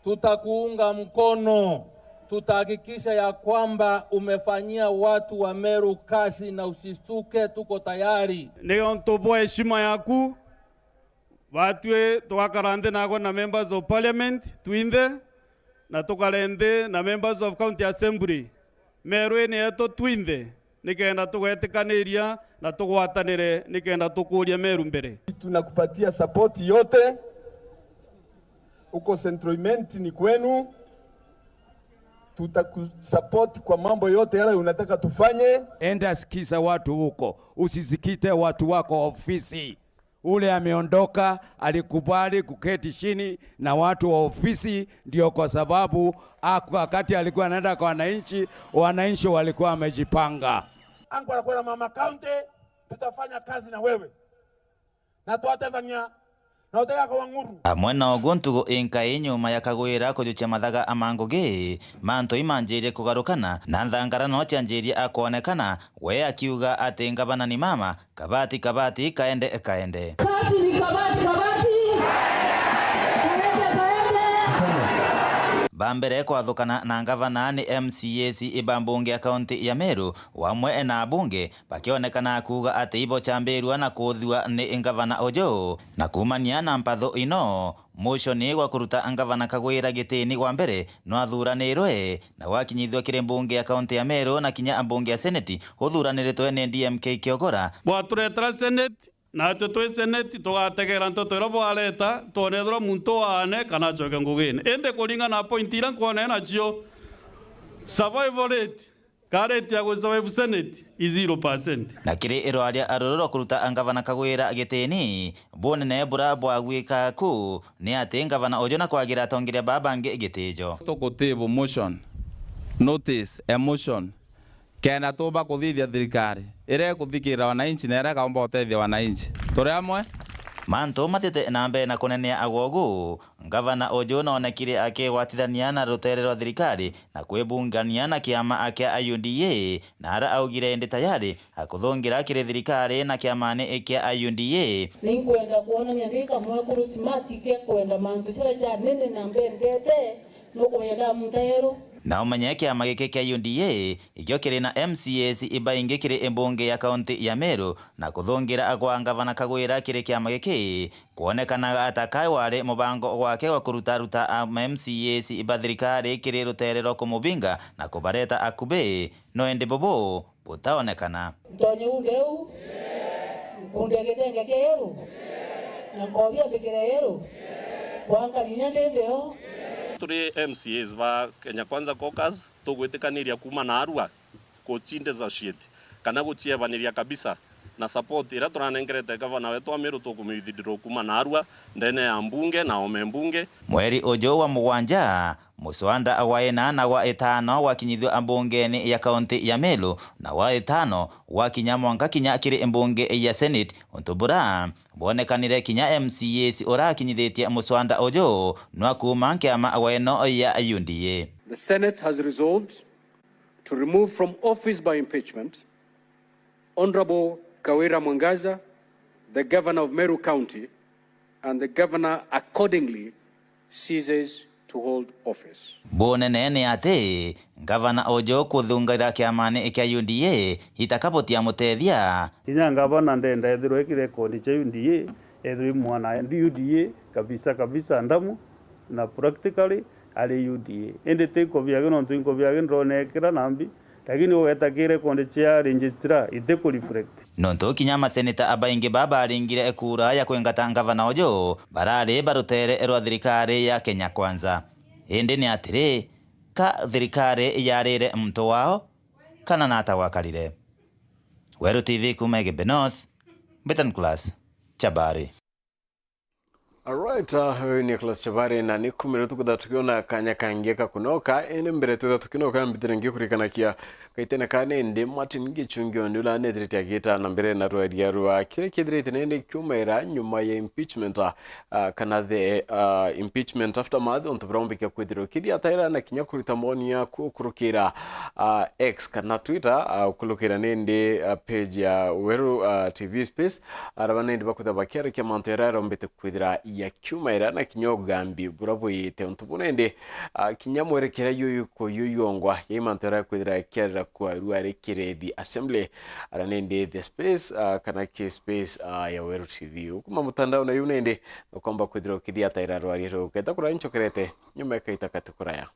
tutakuunga mkono, tutahakikisha ya kwamba umefanyia watu wa Meru kazi na usistuke, tuko tayari. Ndio ntoboa heshima yaku watwe twakarande nago na members of parliament twinde na tukarende na members of county assembly Meru ni eto twinde nikenda tugetikaniria na tugwatanire nikenda tukuria Meru mbere. Tunakupatia support yote, uko centroiment ni kwenu, tutakusupport kwa mambo yote yale unataka tufanye. Enda sikiza watu huko, usisikite watu wako ofisi. Ule ameondoka alikubali kuketi chini na watu wa ofisi, ndio kwa sababu wakati alikuwa anaenda kwa wananchi walikuwa wamejipanga. Angu anakwenda mama county, tutafanya kazi na wewe na tuatethania na utaka kwa nguru. Amwena ogontugo inkai nyuma ya Kawira kujucha mathaga amangugi manto imanjire kugarukana na nthangara cianjirie akonekana we akiuga ati gavana ni mama kabati kaende Kazi ni kabati bambere kwathukana na gavana ni MCAC ibambunge ya kaunti ya Meru wamwe na bunge bakionekana kuga ati ibo chambirwa na kuthwa ni gavana Ojo na kumania na mpatho ino musho ni gwa kuruta Gavana Kawira gitini kwa mbere no athuranirwe na wakinyithwa kire mbunge ya kaunti ya Meru na kinya mbunge ya Senate uthuraniritwe ni DMK Kiogora bwaturetera Senate na twe seneti tugategera ntoto ira bwareta tonethera muntu wane kana choke ngugine ende kuringa na point ira kwone nacio survival rate kareti ya survive senate is 0%. Na kiri irwaria arororo kuruta angavana Kagwira gitini bonene bura bwagwika ku ni ati ngavana Ojo kwagira tongiria babange gitijo tugutibu motion notice emotion kena tuba kuthithia thirikari ire kuthikira wananchi na ire kaomba utethia wananchi turi amwe manto matete nambe na kunenia agogu ngavana Ojo onekire akigwatithania na rutere rwa thirikari na kwibungania na kiama akia UDA na ara augire ndi tayari akuthongira kire thirikari na kiamani ikia UDA ni kwenda kuona nyandika mwe kuru smart ke kwenda mantu chira cha nene na mbendete no kwenda mutayero na umanye kiama giki kia UDA ikyo kiri na MCAs ibaingi kiri embunge ya kaunti ya Meru na kuthongira agwa ngavana Kagwira kiri kiama giki kuonekana atakai wari mubango wake wa kuruta MCAs ibathirikari kiri rutere rwa kumubinga na kubareta akube no ende bobo butaonekana tonye uleu undegete kero na kobia bikirero kwanga linyandendeo turi MCAs va Kenya Kwanza Caucus tugwitikaniria kuma na Arua kuchinde za shit kana guchievaniria kabisa na support ira turanengerete gavana wetu wa Meru tukumithidiro kuma na Arua ndene ya mbunge na omembunge mweri Ojo wa mugwanja muswanda awaena na wa etano wakinyithio ambungeni ya kaunti ya Meru na wa etano wakinya mwanga kinya kiri embunge ya Senate untubura bonekanire kinya MCAs ora kinyithitie muswanda Ojo no kuma kiama aweno ya UDA. The Senate has resolved to remove from office by impeachment Honorable Kawira Mwangaza, the governor of Meru County, and the governor accordingly ceases to hold office. Bonene ne ate gavana Ojo kuthungira kiamani ikia UDA itakapotia mutethia inya gavana ndenda ethirwo ikire kondi cha UDA ethirwo mwana UDA kabisa ndamu na practically ali UDA ende teko byage no twinko byage ndronekera nambi lakini wetakire kondi cha registrar iteko reflect nonto kinyama seneta abaingi baba aringire ekura ya kwengata gavana Ojo barare barutere rwa thirikari ya Kenya Kwanza ende ni atire ka thirikari yarire mto wao kana nata wakarire. Weru TV kumege Benoth Betan Class Chabari. Alright, Nicholas Chabari na nikumire tukutha tukiona kanya kangeka kunoka ene mbere tutha tukinoka mbitire ngikurikana kia kaitena kane ndi Martin Gichungio ndula netriti agita na mbere na rwadia rwa kire kidrite nene kyumaira nyuma ya impeachment kana the impeachment aftermath on tubrombe kia kwithiro kidi ataira na kinya kurita monia kurukira X kana Twitter kulukira nende page ya Weru TV Space arabana ndi bakutha bakira kia mantera rombete kwithira ya kyumaira na kinyogambi buraboyete untubunende kinyamwerekera yoyuko yoyongwa yimantera kwithira kera kwa ruare kiredi assembly aranende the space kana ke space ya Weru TV kuma mutandao na yunende kwamba kwithira kidia taira ruare ro keta kura inchokerete nyuma kaita katukuraya.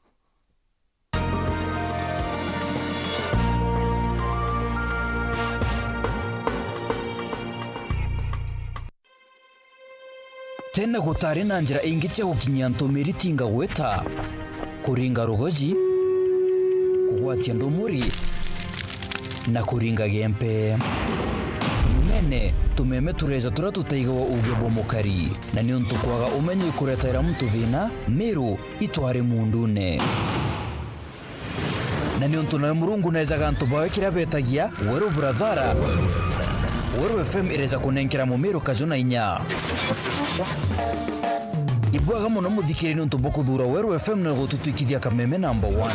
tena gutari na njira ingi cia gukinyia ntumiri tinga gweta kuringa rugoji kugwatia ndumuri na kuringa gempe nene tumeme tureza tura tutaigawa uge bomokari na ni untu kwaga umenye kuretera mtu thina Meru itware mundune na ni untu na Murungu nezaga ntu bawe kira betagia Weru Brathara Weru FM ireza kunenkera mu Meru kazuna inya ibwaga muno muthikire ni untu bokuthura Weru FM na gututwikithia kameme number 1.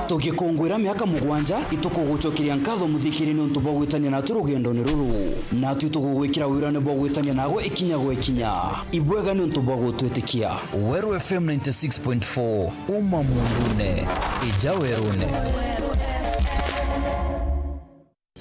Tugikungwira miaka mugwanja itukugucokiria nkatho muthikire ni untu bogwitania na turugendo ni ruru na tutugugwikira wira ni bogwitania nago ikinya gwe ikinya ibwega ni untu bogutwitikia Weru FM 96.4 uma mundune ija werune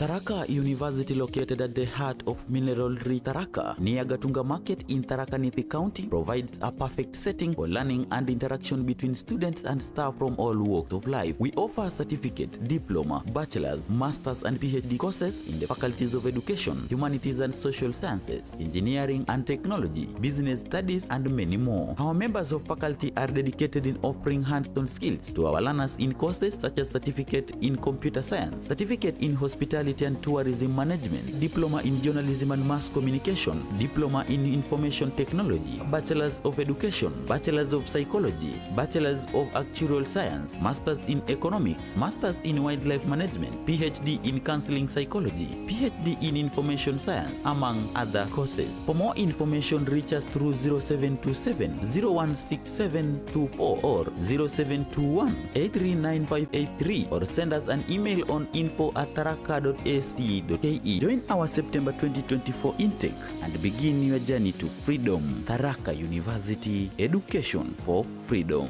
Tharaka University, located at the heart of mineral-rich Tharaka, near Gatunga Market in Tharaka Nithi County, provides a perfect setting for learning and interaction between students and staff from all walks of life. We offer certificate, diploma, bachelor's, master's and PhD courses in the faculties of education, humanities and social sciences, engineering and technology, business studies and many more. Our members of faculty are dedicated in offering hands-on skills to our learners in courses such as certificate in computer science, certificate in hospitality and tourism management, diploma in journalism and mass communication, diploma in information technology, bachelor's of education, bachelor's of psychology, bachelor's of actuarial science, master's in economics, master's in wildlife management, PhD in counseling psychology, PhD in information science, among other courses. For more information, reach us through 0727 016724 or 0721 839583 or send us an email on info@tharaka.ac.ke. Join our September 2024 intake and begin your journey to freedom. Tharaka University, education for freedom.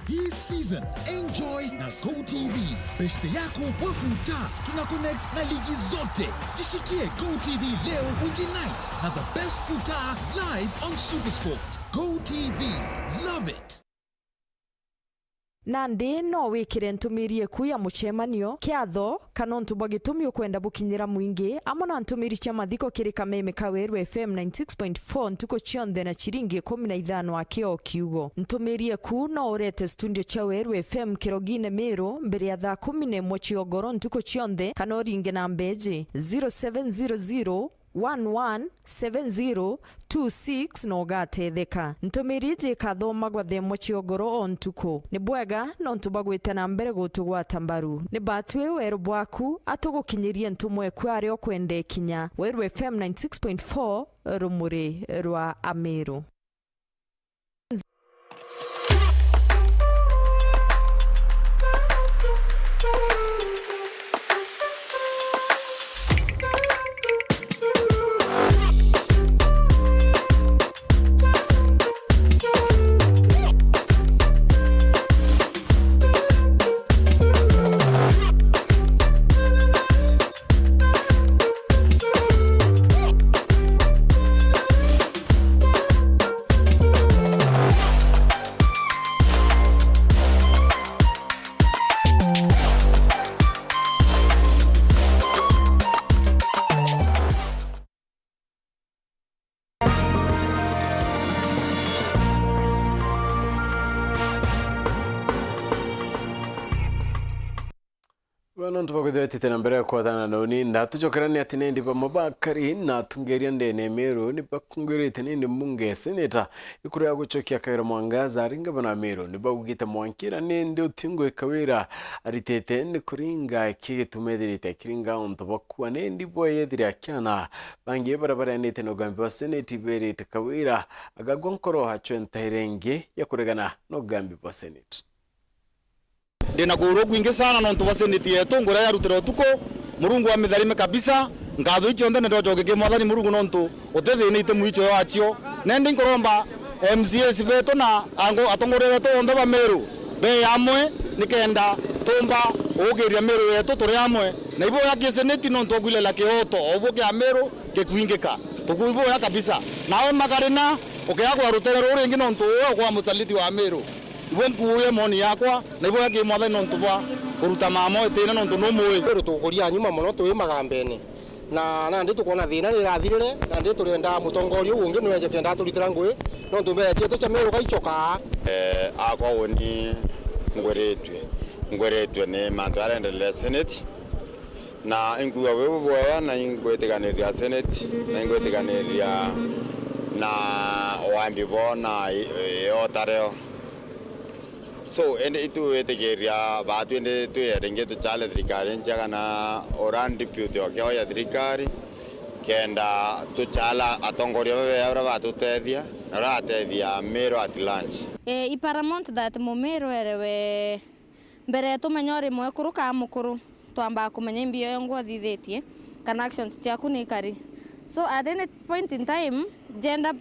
Hii season enjoy na GoTV. Beste yako wafuta, tuna connect na ligi zote. Jishikie GoTV leo ujinice na the best futa live on SuperSport. GoTV, love it. Nandi no wikire ntumiri eku ya muchemanio kiatho kana ntubo gitumio kwenda bukinyira mwingi amona ntumiri cha mathiko kiri Kameme Kaweru FM 96.4 ntuko chionde na chiringi 15 akio kiugo. Ntumiri eku no urete studio cha Weru FM Kirogine Meru mbere ya thaa 11 chiogoro ntuko chionde kana oringe na mbeji 0700 117026 no gatetheka. Ntumirije kathoma gwa themo chiogoro ontuko. Ni bwega no ntubagwite na mbere gutugwa tambaru. Ni batwe Weru bwaku atugukinyirie ntumwe kwari okwende kinya. Weru FM 96.4 rumuri rwa Ameru. Bwana ntubagwete tena mbere ya kwathana noni ndatujokerani ati nendi ba mabakari na tungeria ndene Meru ni bakungirite nindi munge seneta ikuru ya gucokia Kaira Mwangaza aringa bana Meru ni bagugita mwankira nindi utingwe Kawira aritete ni kuringa kigetumederite kiringa ontobakuwa nendi boyedire akyana bangiye barabara nete no gambi wa seneti berite Kawira agagonkoro hacho entairenge yakuregana no gambi wa seneti. Ndina goro gwingi sana no ntuba seneti yetu ngora ya rutero tuko murungu wa mitharime kabisa ngatho icho ndene ndojoke ke mwathani murungu no ntu utethine ite muicho yacio nende nkoromba MCS beto na ango atongorere to onde ba Meru be amwe nikenda tumba ugiria Meru yetu turi amwe na ibo ya ke seneti no ntu gwile kioto obo ke Meru ke kwingika tukuibo ya kabisa nawe magarina ukiyagwa rutero ruri ngi no ntu kwa musaliti wa Meru ibo nkuye moni yakwa na ibo yake mwathani no ntuba kuruta mamo etene no ntu no muwe pero tukuria nyuma muno tuwi magambeni na ndi tukona thina rirathirire na ndi turenda mutongorio ungi niweje kenda turitira ngui no ntumeje tucha Meru gaichoka akwa woni ngweretwe ne mantu arendele senate na inguwa wewe boya na ingwetiganiria senate na ingwetiganiria na wambi bona yotareo so ende itu etegeria batu ende tu erenge tu chale trikari njaga na oran deputy okyo ya trikari kenda tu chala atongoria bebe abra batu tethia na tethia Meru at lunch I paramount that Meru erewe mbere tumenya rimwe kuru ka mukuru twamba kumenya mbio yongo thithitie kana actions ciaku ni kari. So at any point in time gender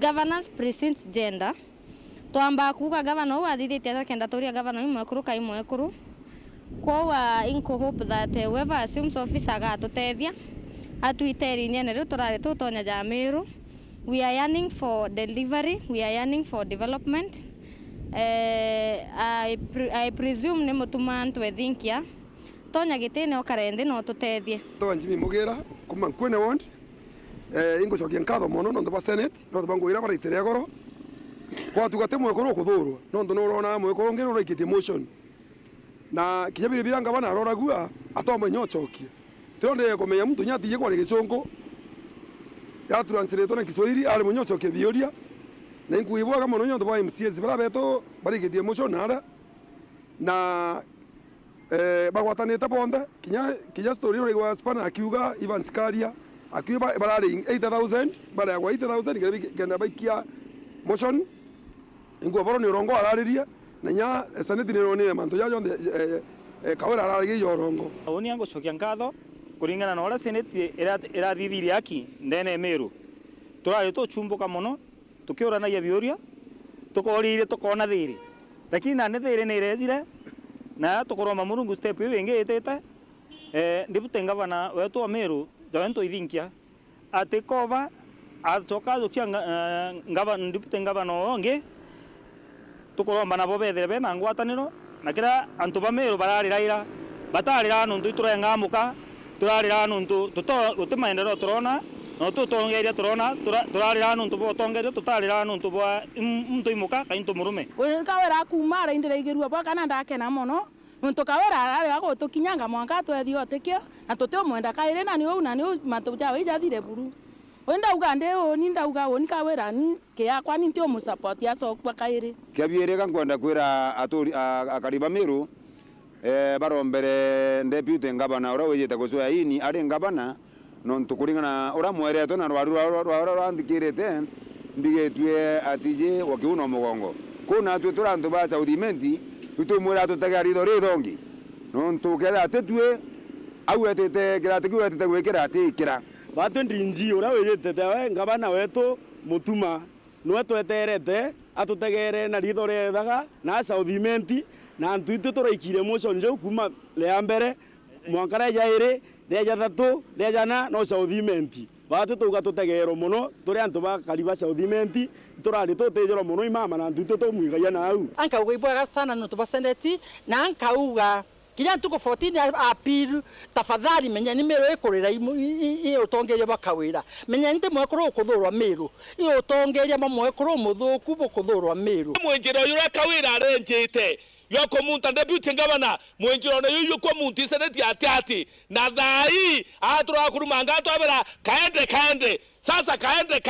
governance precedes gender. Twamba kuga governor wa thithitie akenda turia governor imwe kuru ka imwe kuru. Kwa inko hope that whoever assumes office agatutethia atwiteri-ini ne riu turari tutonya Jamiru. We are yearning for delivery, we are yearning for development. I presume ni mutuma ntwethinkia tonya gitine okarende no tutethie. To Jimmy Mugira kuma Nkwene ward ingo cokia nkatho mono no ba Senate no bangwira bara itere goro kwa tugate mwekoro kuthurwa no ndo urona mwekoro ngiro rikitie motion na kinyabire biranga bana aroragua atoma nyochokie tironde kumenya mtu nyati yekwa gicungu ya translate na Kiswahili ali munyochokie bioria na inkuibwa kama no nyondo ba MCS bara beto barikitie motion nara na bagwatanite bonde kinya story uri wa spana akiuga Ivan Skaria akiuga barari 8000 bara ya 8000 kenda baikia motion ingo boro ni rongo arariria na nya Senate ni ronire manto ya jonde Kawira ararigi yorongo oni ango cokia ngatho kuringana na ora Senate irathithirie aki ndene Meru turari tuchumbuka muno tukiuranagia biuria tukorire tukona thiri lakini na thiri ni irejire na tukoroma Murungu step iyo ingi itete ndibute ngavana wetu wa Meru jawento ithinkia ati kova atoka zukia ngavana ndibute ngavana onge tukoroma nabo bethere bena ngwataniro na kira antu ba Meru barariraira batarira nuntu iturengamuka turarira nuntu utimaendero turona no tutongeria turona turarira nuntu bo tongeria tutarira nuntu bo muntu imuka kaintu murume Kawira kumara indira igirua bwa kana ndakena muno nuntu Kawira arari ago tukinyanga mwanka twethio tikio na tutio mwenda kaire na ni matuja wija thire buru wenda ugande oni ndauga oni Kawira ni kiakwa ni ntio mu support ya sokwa kaire kiabiere kankwenda kwira aturi akariba Meru barombere deputy ngabana ora wejeta guswa ini ari ngabana nontu kuringana ora mwereto na rwandikirete mbigetwe atije wakiuno mugongo kuna tu turantu ba Saudimenti tutumura tutagarido ridongi nontu keda tetwe au etete gratiku etete gwekera atikira batu ndinji ora wejete tawe ngabana wetu mutuma no tweterete atutegere na rido rethaga na Saudimenti na ntuitu turaikire motion njo kuma le mbere mwankara jaire reja thatu reja na no Saudimenti batu tuga tutegero muno turi antu ba kariba Saudimenti turari tutejero muno imama na ntuitu tumwigaia na au anka ugaibwa sana no tubaseneti na anka uga kinya tuko 14 appeal tafadhali menya ni Meru ikurira i utongeria bakawira menya nte mwekoro kuthurwa Meru i utongeria mwekoro muthuku bukuthurwa Meru mwenjero yura Kawira arenjete yoko munta deputy governor mwenjiro na yuyu kwa munti Senate ati na thai atura kurumanga atwabera kaende sasa kaende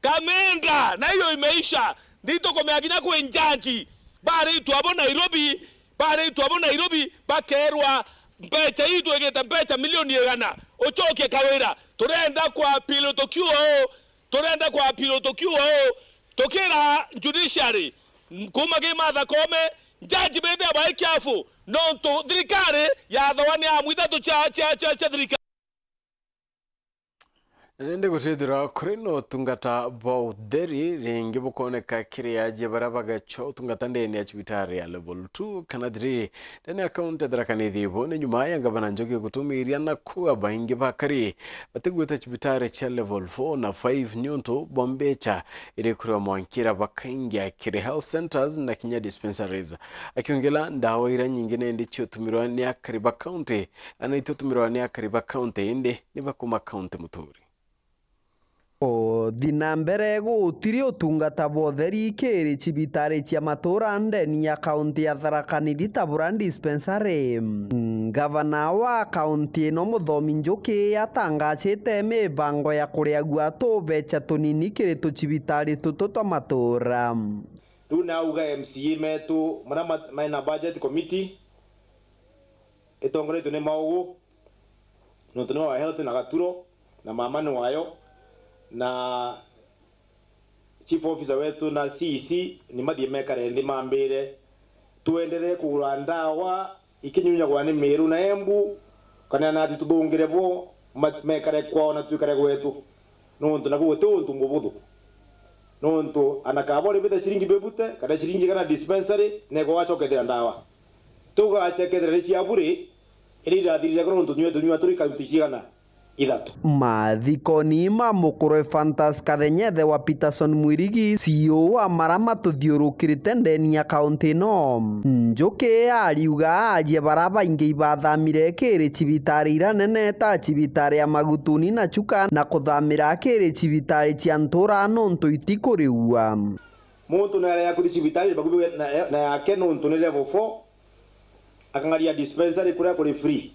kamenda na hiyo imeisha ndito komeagina kwenjanji bari tuabo Nairobi bakerwa mbecha itu egeta mbecha milioni egana ochoke Kawira turenda kwa piloto QO tokera judiciary kumage matha kome jaji bende abai kiafu nonto thirikari ya thawani ya mwithatu cha thirikari nende gutithira kuri no tungata bautheri ringi bukoneka kiriaje barabaga cho tungata ndeni ya chibitari ya level 2 kana 3 ndeni account edrakanithi bone nyuma ya ngabana njoge gutumiria na kuwa baingi bakari bategweta chibitari cha level 4 na 5 nyonto bombecha iri kuri mwankira bakaingia kiri health centers na kinya dispensaries akiongela ndawa ira nyingine ndicho tumirwa ni akariba county anaito tumirwa ni akariba county inde ni bakuma county Muturi thina mbere gutiri utungata botheri kiri chibitari cia matura ndeni ya kaunti ya Tharaka Nithi Tabura dispensary gavana wa kaunti ino Muthomi Njuki atangacite mibango ya kuriagua tubecha tunini kiri tuchibitari tutu twa matura riu nauga MCA metu mara maina budget committee itongoretwe ni Maugu no tuno health na Gaturo na mamani wayo na chief officer wetu na CC ni mathie mekare ndi mambire tuendelee kugura ndawa ikinyunyagwa ni Meru na Embu kana nati tuthungire bo mekare kwao na twikare gwetu nontu naguo tuntu ngubuthu nontu anakabore bita shiringi bebute kana shiringi kana dispensary nego wachokethera ndawa tugachekethera cia bure iri rathirire koro tunywa turi kaunti cigana ithatu. Mathikoni ma mukuru Ephantus Kathenyethe wa Peterson Mwirigi CEO wa marama tuthiurukirite ndeni ya kaunti no Njuki ariuga aje baraba ingi ibathamire kiri cibitari iranene ta cibitari ya Magutuni na Chuka na kuthamira kiri cibitari cia Ntura nontu itikuriua muntu nare ya kuthi cibitari bakubi na yake nontu ni level 4 akangaria dispensary kuria kuri free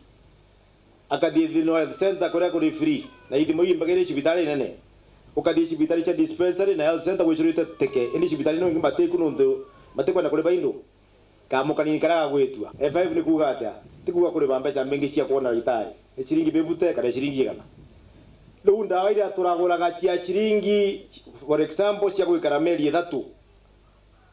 akathie thino health center kuria kuri free na ithimo imbagire cibitari nene ukathie cibitari cia dispensary na health center gwicurite teke indi cibitari no ngimatiku nontu matikwenda kuri baindo kamukani karaga gwitua F5 ni kuga atia tikuga kuri bambeca mengi cia kuona ritari ni ciringi bebute kana ciringi igana riu ndawa iria turaguraga cia ciringi for example cia gwikara meri 3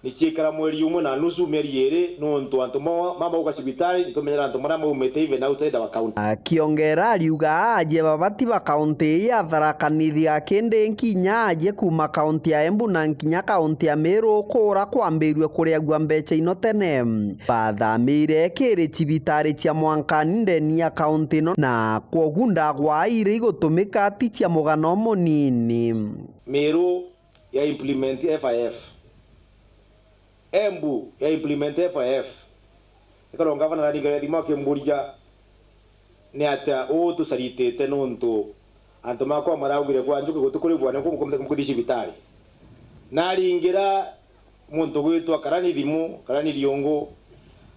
ni ciikara mweri umwe na nusu meri 2 nontu antu mama uka cibitari tumenyera antu mara maumete even outside wa county. Akiongera ariuga aje babati ba kaunti ya Tharaka Nithi akende nkinya aje kuma kaunti ya Embu na nkinya kaunti ya Meru kura kwambirwe kuria gwa mbeca ino tene bathamire kiri cibitari cia Mwankani ndeni ya kaunti no na kwogunda gwa ire gutumika ti cia mugano munini. Meru ya implement FIF Embu ya implement FIF ikaro ngavana na ligare dima ke mburja ne ata o tu saritete nonto anto mako maraugire kwa njuke gutukuri kwa nko mukudisha vitali naringira muntu gwitu akarani thimu karani liongo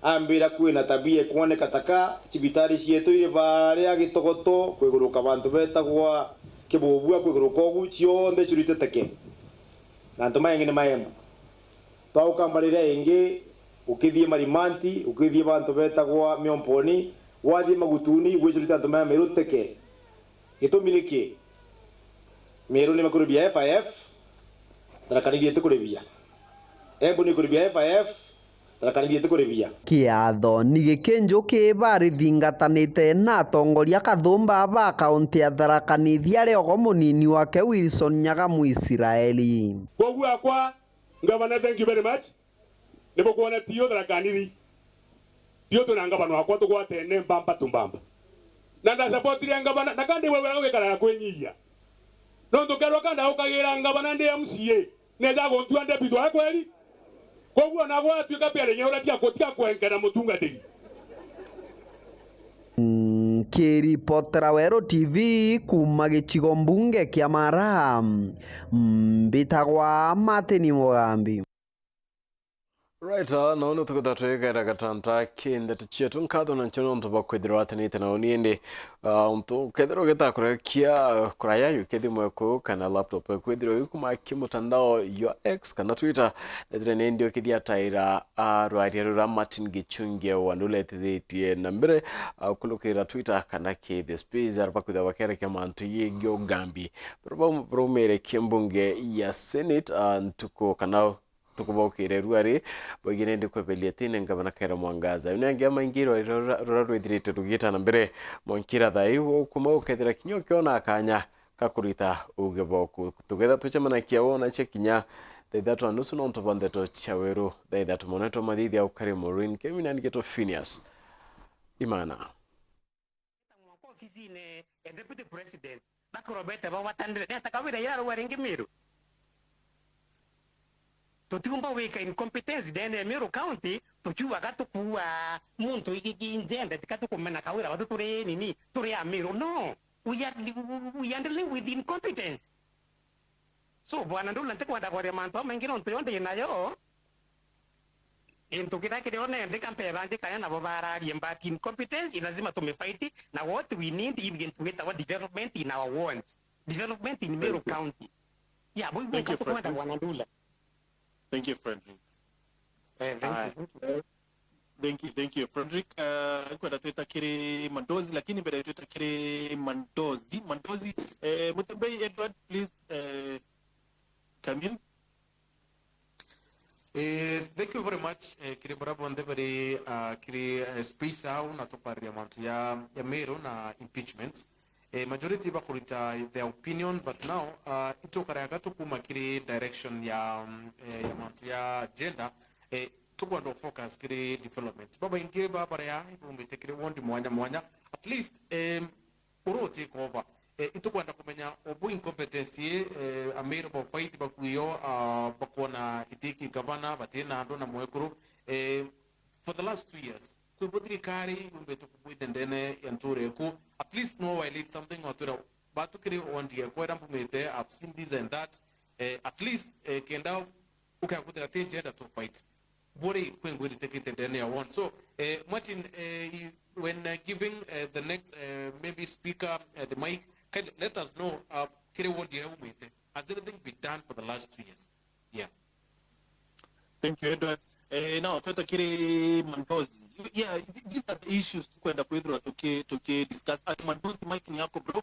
ambira kwina tabia kuoneka taka cibitari cietu ire bare agitogoto kwiguruka bantu betagwa kibubua kwiguruka ogu cionde curite teke na ntoma yengine mayembu taukambarire ingi ukithie Marimanti ukithie bantu betagwa Miomponi wathie Magutuni gwicurite antu maya Meru teke gitumiliki Meru ni makurubia FIF tarakanithie tukuribia Embu ni kurubia FIF tarakanithie tukuribia kiatho ni gikinjuki bari thingatanite na atongoria kathumba ba kaunti ya Tharaka Nithi ariogo munini wake Wilson Nyagamu Israeli koguo akwa Governor, thank you very much. Nebo kuona tiyo Tharaka Nithi. Tiyo tuna ngavana wakwa tugwatene mbamba tumbamba. Na nda support ya ngavana na kandi wewe ugekara na kwenyia. No ndukerwa kanda ukagira ngavana ndi MCA. Neza gontua deputy wa kweli. Koguo na gwa tuika pere nyora tia kotia kwenkana mutungatiri. Kiripotera Wero TV kuma gicigo mbunge kia Mara mbitagwa Martin Mugambi. Right, no tukutatuika gatanta kinde tuchietu nkatho na nchono mtu bakwithirwa atenite na uniende mtu kethiro gitakura kia kuraya yukedi mweko kana laptop kwithirwa yukuma kimutandao yo X kana Twitter ndire nendio kidia taira rwa Martin Gichunge wandule tithetie na mbere kulukira Twitter kana ke the space arpa kuda wakere kama antu yegyo gambi promere kimbunge ya Senate ntuko kana tukubokire ruari bogine ndi kwebelia tine ngabana kera Mwangaza unangia mangiro rurarwithirite rugita na mbere monkira thaiwo kuma ukethira kinyo kiona akanya kakurita ugeboku tugetha tuchemana kiaona chekinya thaithatu anusu no ntobondeto chaweru thaithatu moneto mathithi au kare Maureen kemina ngeto Phineas Imana ofisine deputy president bakorobete bawatandire netakawira yaro waringi Meru tutumba wika incompetence dene Meru County tuchuwa katukuwa muntu injenda tikatukumena kawira watu turi nini turi ya Meru no we are dealing with incompetence so bwana ndula ntekwenda kwa manto mengine ntoyonde nayo intukira kirione ndika mpera ndika yana bobara riembati incompetence lazima tumefight na what we need even to get our development in our wants development in Meru County yeah we want to kwenda bwana ndula. Thank you, Frederick. Thank you, Frederick. Kwenda tuitakiri Mandozi, lakini mbele tuitakiri Mandozi. Mutembei Edward, please come in. Thank you very much. Kiri barabo ndebere kiri space au na tupari ya Meru na impeachment. Majority bakurita their opinion, but now ito karayaga tukuma kiri direction ya gender. Tuko ndo focus kiri development. Baba ingie baba ya umete kiri wondi mwanya at least uro take over. Ito kwenda kumenya obu incompetency Ameru ba fight bakuyo bakona itiki governor batena ndo na mwekuru for the last 2 years kubudri kari umbeto kubuite ndene yanture ku at least no violate something or to batu kiri ondia kwa dampu mete I've seen this and that at least kenda ukakutira gender to fight bori kwengwe take it ndene ya one. So Martin, when giving the next maybe speaker the mic, let us know has anything been done for the last 2 years? Yeah. Thank you, Edward. Now, Tata Kiri Mandozi. Yeah, these are the issues to kwenda kuidhura discuss. Mandozi mic ni yako bro.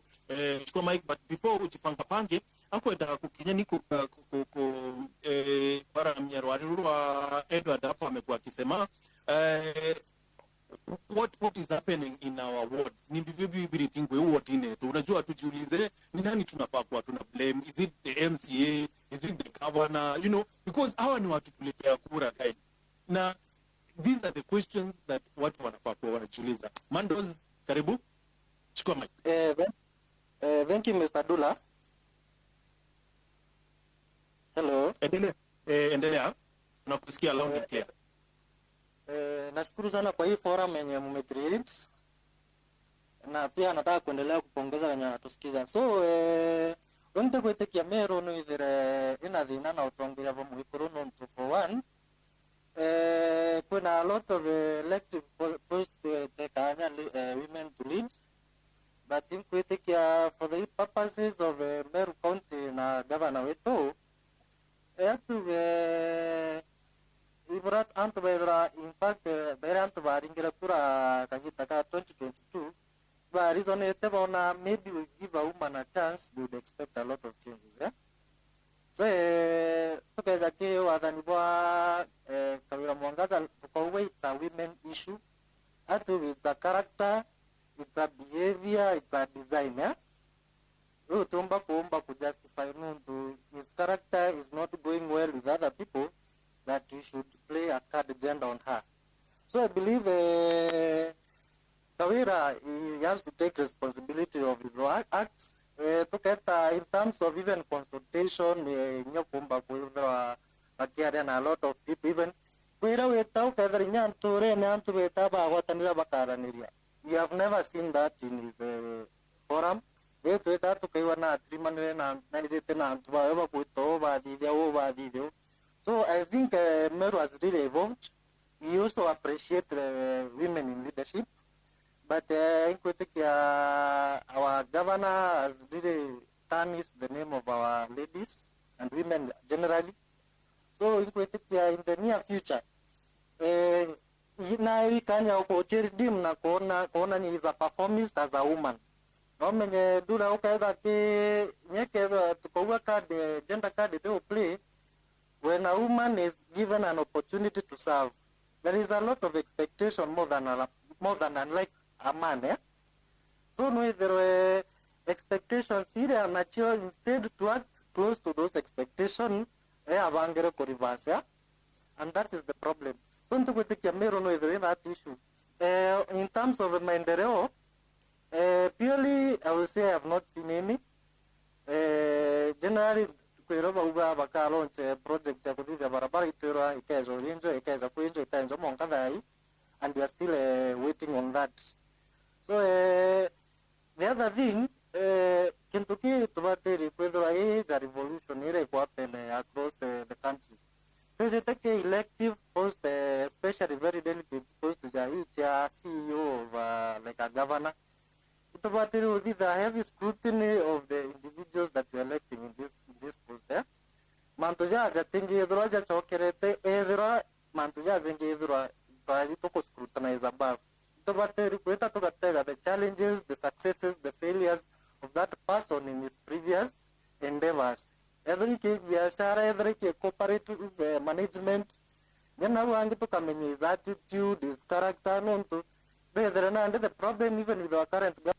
Chukua mic, but before ujipanga pange, ankwenda kukinya niko bara mnyarwari wa Edward hapo amekuwa akisema what is happening in our wards. Ni bibi tingwe ward ine. Unajua tujiulize ni nani tunafaa kuwa tuna blame? Is it the MCA? Is it the governor? You know, because hawa ni watu tulitea kura guys. Na these are the questions that watu wanafaa kuwa wanajiuliza. Mandoz, karibu. Chukua mic. Thank you Mr. Dula. Hello. Endelea. Tunakusikia loud and clear. Nashukuru sana kwa hii forum yenye mmecreate na pia nataka kuendelea kupongeza wenye wanatusikiza. So wende kwetekia Meru no ithire ina thina na utongoria bo mwikuru no for one kuna a lot of elective posts to take women to lead, but in kwetekia for the purposes of Meru County na governor wetu Ibrat Antubera, in fact, Berant Baringira Kura Kagitaka 2022, but reason maybe we give a woman a chance, they would expect a lot of changes. Yeah? So, Tukazaki, Wadanibwa, Kawira Mwangaza, always it's a women issue. Atu, it's a character, it's a behavior, it's a design. Yeah? Utumba kuomba ku justify his character is not going well with other people, that we should play a card agenda on her. So I believe Kawira, he has to take responsibility of his acts. In terms of even consultation, nyokumba kuhudhura wakiaria na a lot of people, even kwira weta ukethari nyanture nyantu weta bagwatanira bakaraniria. We have never seen that in his forum. Tweta tukaiwa na trimanire na nairite na antu bawe bakwito bathithia. So I think Meru has really evolved. We also appreciate women in leadership, but our governor has really tarnished the name of our ladies and women generally. So in the near future, we can redeem na kuona ni is a performance as a woman. No menye dura ukaenda ki nyeke tukowa card gender card they will play. When a woman is given an opportunity to serve, there is a lot of expectation more than unlike a man. Eh? So no, there were expectations here, and instead to act close to those expectations, and that is the problem. So into that issue. In terms of maendeleo, purely I will say I have not seen any. Generally, kuiroba baka launch project ya kuthithia barabara itwira ikezo rinjo ikeza kwinjo itenzo monkathai, and we are still waiting on that. So the other thing, kintu ki tubatiri kwithira is a revolution ire kwa pele across the country. Take elective post, especially very delicate post ya CEO of like a governor. With the heavy scrutiny of the individuals that we are electing in this post. Mantuja jatingi edroja chokerete edra mantuja zingi edra bali toko scrutinize above. The challenges, the successes, the failures of that person in his previous endeavors. Every biashara, every cooperative management, then now wangi tukamenya his attitude, his character, nonto bethere nande the problem even with our current government.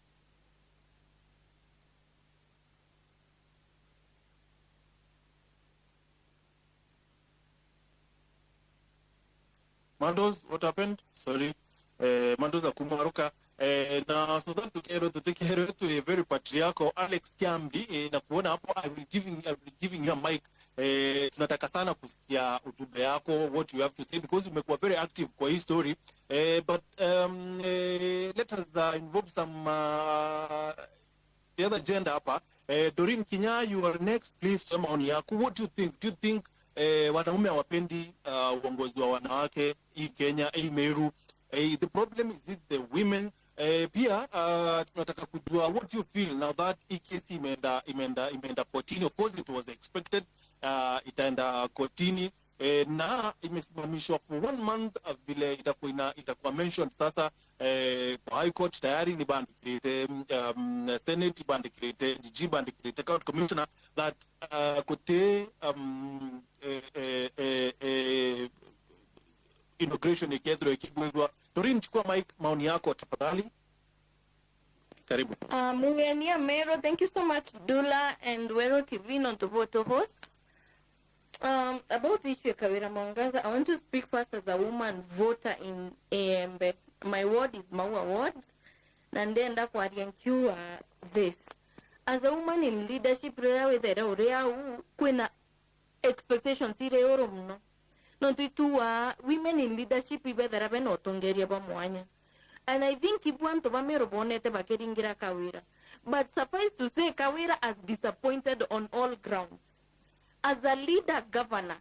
Mandos, what happened? Sorry. Mandos akumaruka. Na so that tukero to a very patriarchal Alex Kiambi na kuona hapo I will giving you a mic. Tunataka sana kusikia ujumbe yako, what you have to say, because umekuwa very active kwa hii story. But let us involve some the other gender hapa. Doreen Kinya, you are next. Please, sema maoni yako. What do you think? Do you think wanaume hawapendi uongozi wa wanawake hii Kenya, hii Meru? The problem is it the women? Pia tunataka kujua what do you feel now that hii kesi imeenda kotini. Of course it was expected, itaenda kotini na imesimamishwa for 1 month, vile itakuwa mentioned sasa kwa High Court tayari ni band create Senate band create DG band create court commissioner that kote inauguration ikethro ikigwezwa. Doreen, chukua mic, maoni yako tafadhali. Karibu. Mungenia Mero, thank you so much Dula and Wero TV non to vote host. About the issue of Kawira Mwangaza, I want to speak first as a woman voter in Embe. My ward is Maua ward. And then that's what this. As a woman in leadership, kuna expectations no. Women in leadership and I think Kibwanto Bamero Bonete Bakeringira Kawira. But suffice to say, Kawira has disappointed on all grounds. As a leader governor,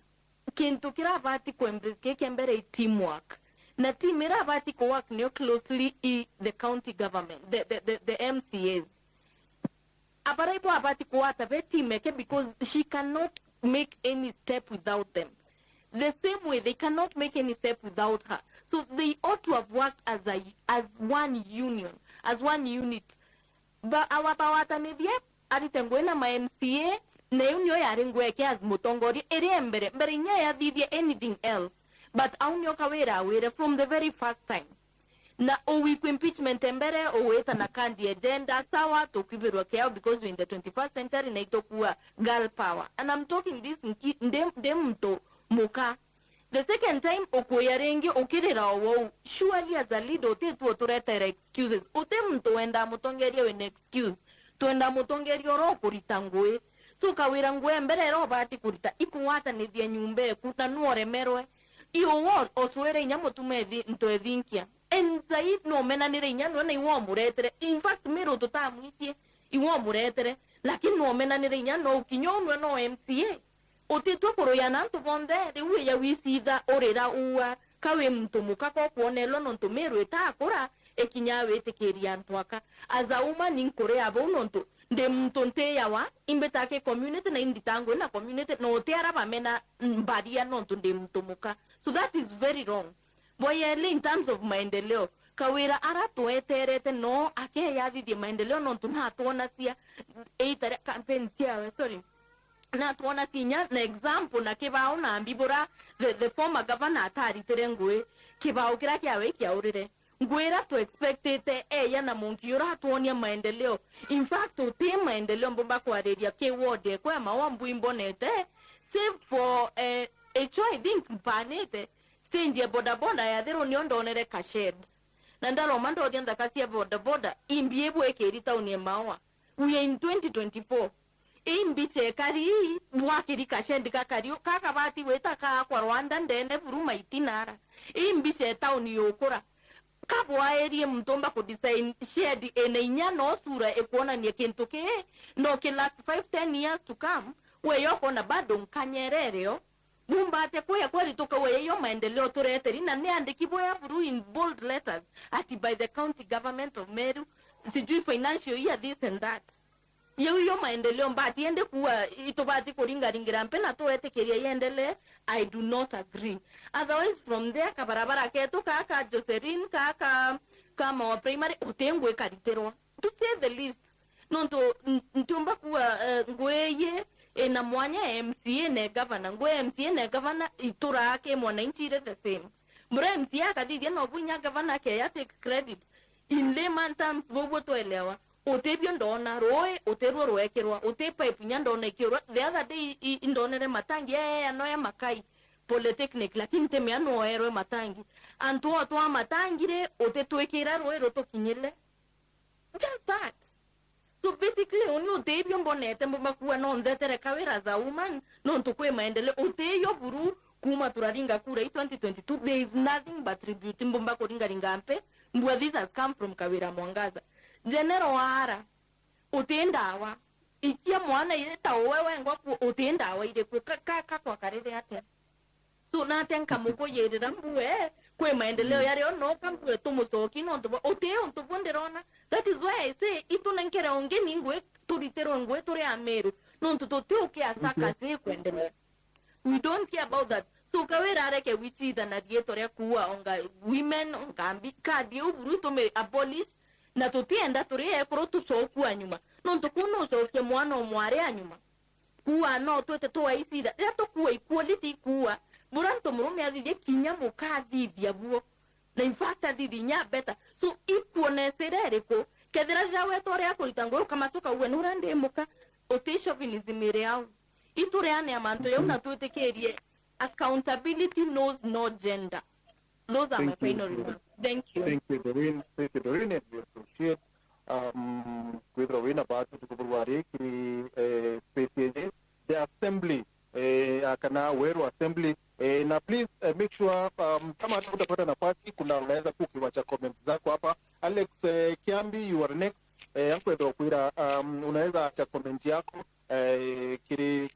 kintukira abati ko embrace kembere teamwork. Na teamira abati ko work neo closely the county government, the MCAs. Aparaipo abati ko wata be teameke because she cannot make any step without them. The same way they cannot make any step without her. So they ought to have worked as one union, as one unit. But our pawata nebie aritengwena ma MCA na unyo yaringweke as mutongori eriembere mbere nya ya didi anything else. But aunyo Kawira awere from the very first time. Na owiku impeachment mbere oweta na kandi agenda sawa tukibirwa keo because we're in the 21st century na itokuwa girl power. And I'm talking this ndemto muka. The second time okoyarengi okirira owo surely as a leader otetu oturetera excuses. Otemto enda mutongeria when excuse. Tuenda mutongeria oro kuritangue. So Kawira ngwe mbere ro bati kurita ikuwata ni dia nyumbe kutanuore merwe. Iyo word oswere nyamo tumedi ntoedhinkia. And zaid no mena nire nyano na iwo muretere. In fact mero tutamuisie iwo muretere. Lakini no mena nire nyano ukinyonwe no MCA. Otetu koroyana ntubonde uwe ya wisiza orera uwa kawe mtumuka kwa kuonelo nonto mero etakora ekinyawe tekeria ntwaka. Azauma ninkore abo nonto de mtonte yawa imbetake community na inditango na community no teara mena badia nonto de mtumuka. So that is very wrong. Boyele in terms of maendeleo Kawira ara tueterete no ake ya di maendeleo nonto na tuona sia either campaign sia sorry na tuona sinya na example na kibao na ambibura the former governor atari terengwe kibao kira kiawe kiaurire ngwera to expected ya na munkiura hatuonia maendeleo. In fact uti maendeleo mbomba kwa area ke ward kwa mawambu imbonete save for a choice think panete stinje boda boda ya dhero niondo onere kashed na ndalo mando odianda kasi ya boda boda imbiebu ekerita unie mawa. We are in 2024 imbise kari wakiri kashendi kakari kakabati weta kwa Rwanda ndende buruma itinara imbise town yokora kabwa area mtomba ko design shared ene no sura ekuona ni kentoke no ke last 5-10 years to come we yoko na bado nkanyerereo mumbate kwa kweli toka we yo maendeleo tureteri na neandikibwa ya buru in bold letters ati by the county government of Meru sijui financial year this and that. Yo maendeleo mbati ende kuwa itobati kuringa mpena tuwete keria yendele. I do not agree. Otherwise from there kabarabara ketu kaka Joserin kaka kama wa primary utengwe kariterwa to say the least. Nonto ntumba kuwa ngweye ina mwanya MCA ne governor ngwe MCA ne governor itura ke mwananchi ile the same mure MCA akadidi no bunya governor ke ya take credit in layman terms bobo toelewa otebyo ndona roe oterwo roekerwa otepa ipunya ndona ikirwa the other day indonere matangi no ya makai polytechnic lakini temya no ero matangi antu atwa matangire otetwekera roe rotokinyele just that. So basically only utebyo mbonete mbakuwa no ndetere kawera za woman no ntukwe maendeleo uteyo buru kuma turaringa kura 2022 there is nothing but tribute mbomba koringa ringampe mbwa this has come from Kawira Mwangaza general wara utendawa ikia mwana ile tawewe ngwaku utendawa ile kaka kwa karere ate so na tenka muko yerera mbwe kwe maendeleo yale ono kamwe tumusoki no ndo oteo ntubonderona. That is why I say itunankera ongeni ngwe turitero ngwe tore ameru no ntutoteo ke asaka se kwendelea. We don't care about that. So Kawira areke wichi da na dietore kuwa onga women ongambi kadi uburuto me abolish na tutienda tore pro tu sokuwa nyuma no ntukuno soke mwana omware anyuma kuwa no twete toa isida yato kuwa equality kuwa buranto murume adide kinya mukazi diabuo na in fact adide nya beta so ikuoneserere ko kedera jawe tore akolitangoro kama soka uwenurande muka otesho vinizimire yao itureane amanto yo na twete kerie accountability knows no gender. Those are my final remarks. Thank you. Thank you, Doreen. Thank you, Doreen, and we appreciate with Doreen about the assembly, kana weru assembly. Na please make sure kama utapata nafasi kuna unaweza kukiwacha comments zako hapa. Alex Kiambi, you are next. Hapo ndio kuira unaweza acha comment yako kiri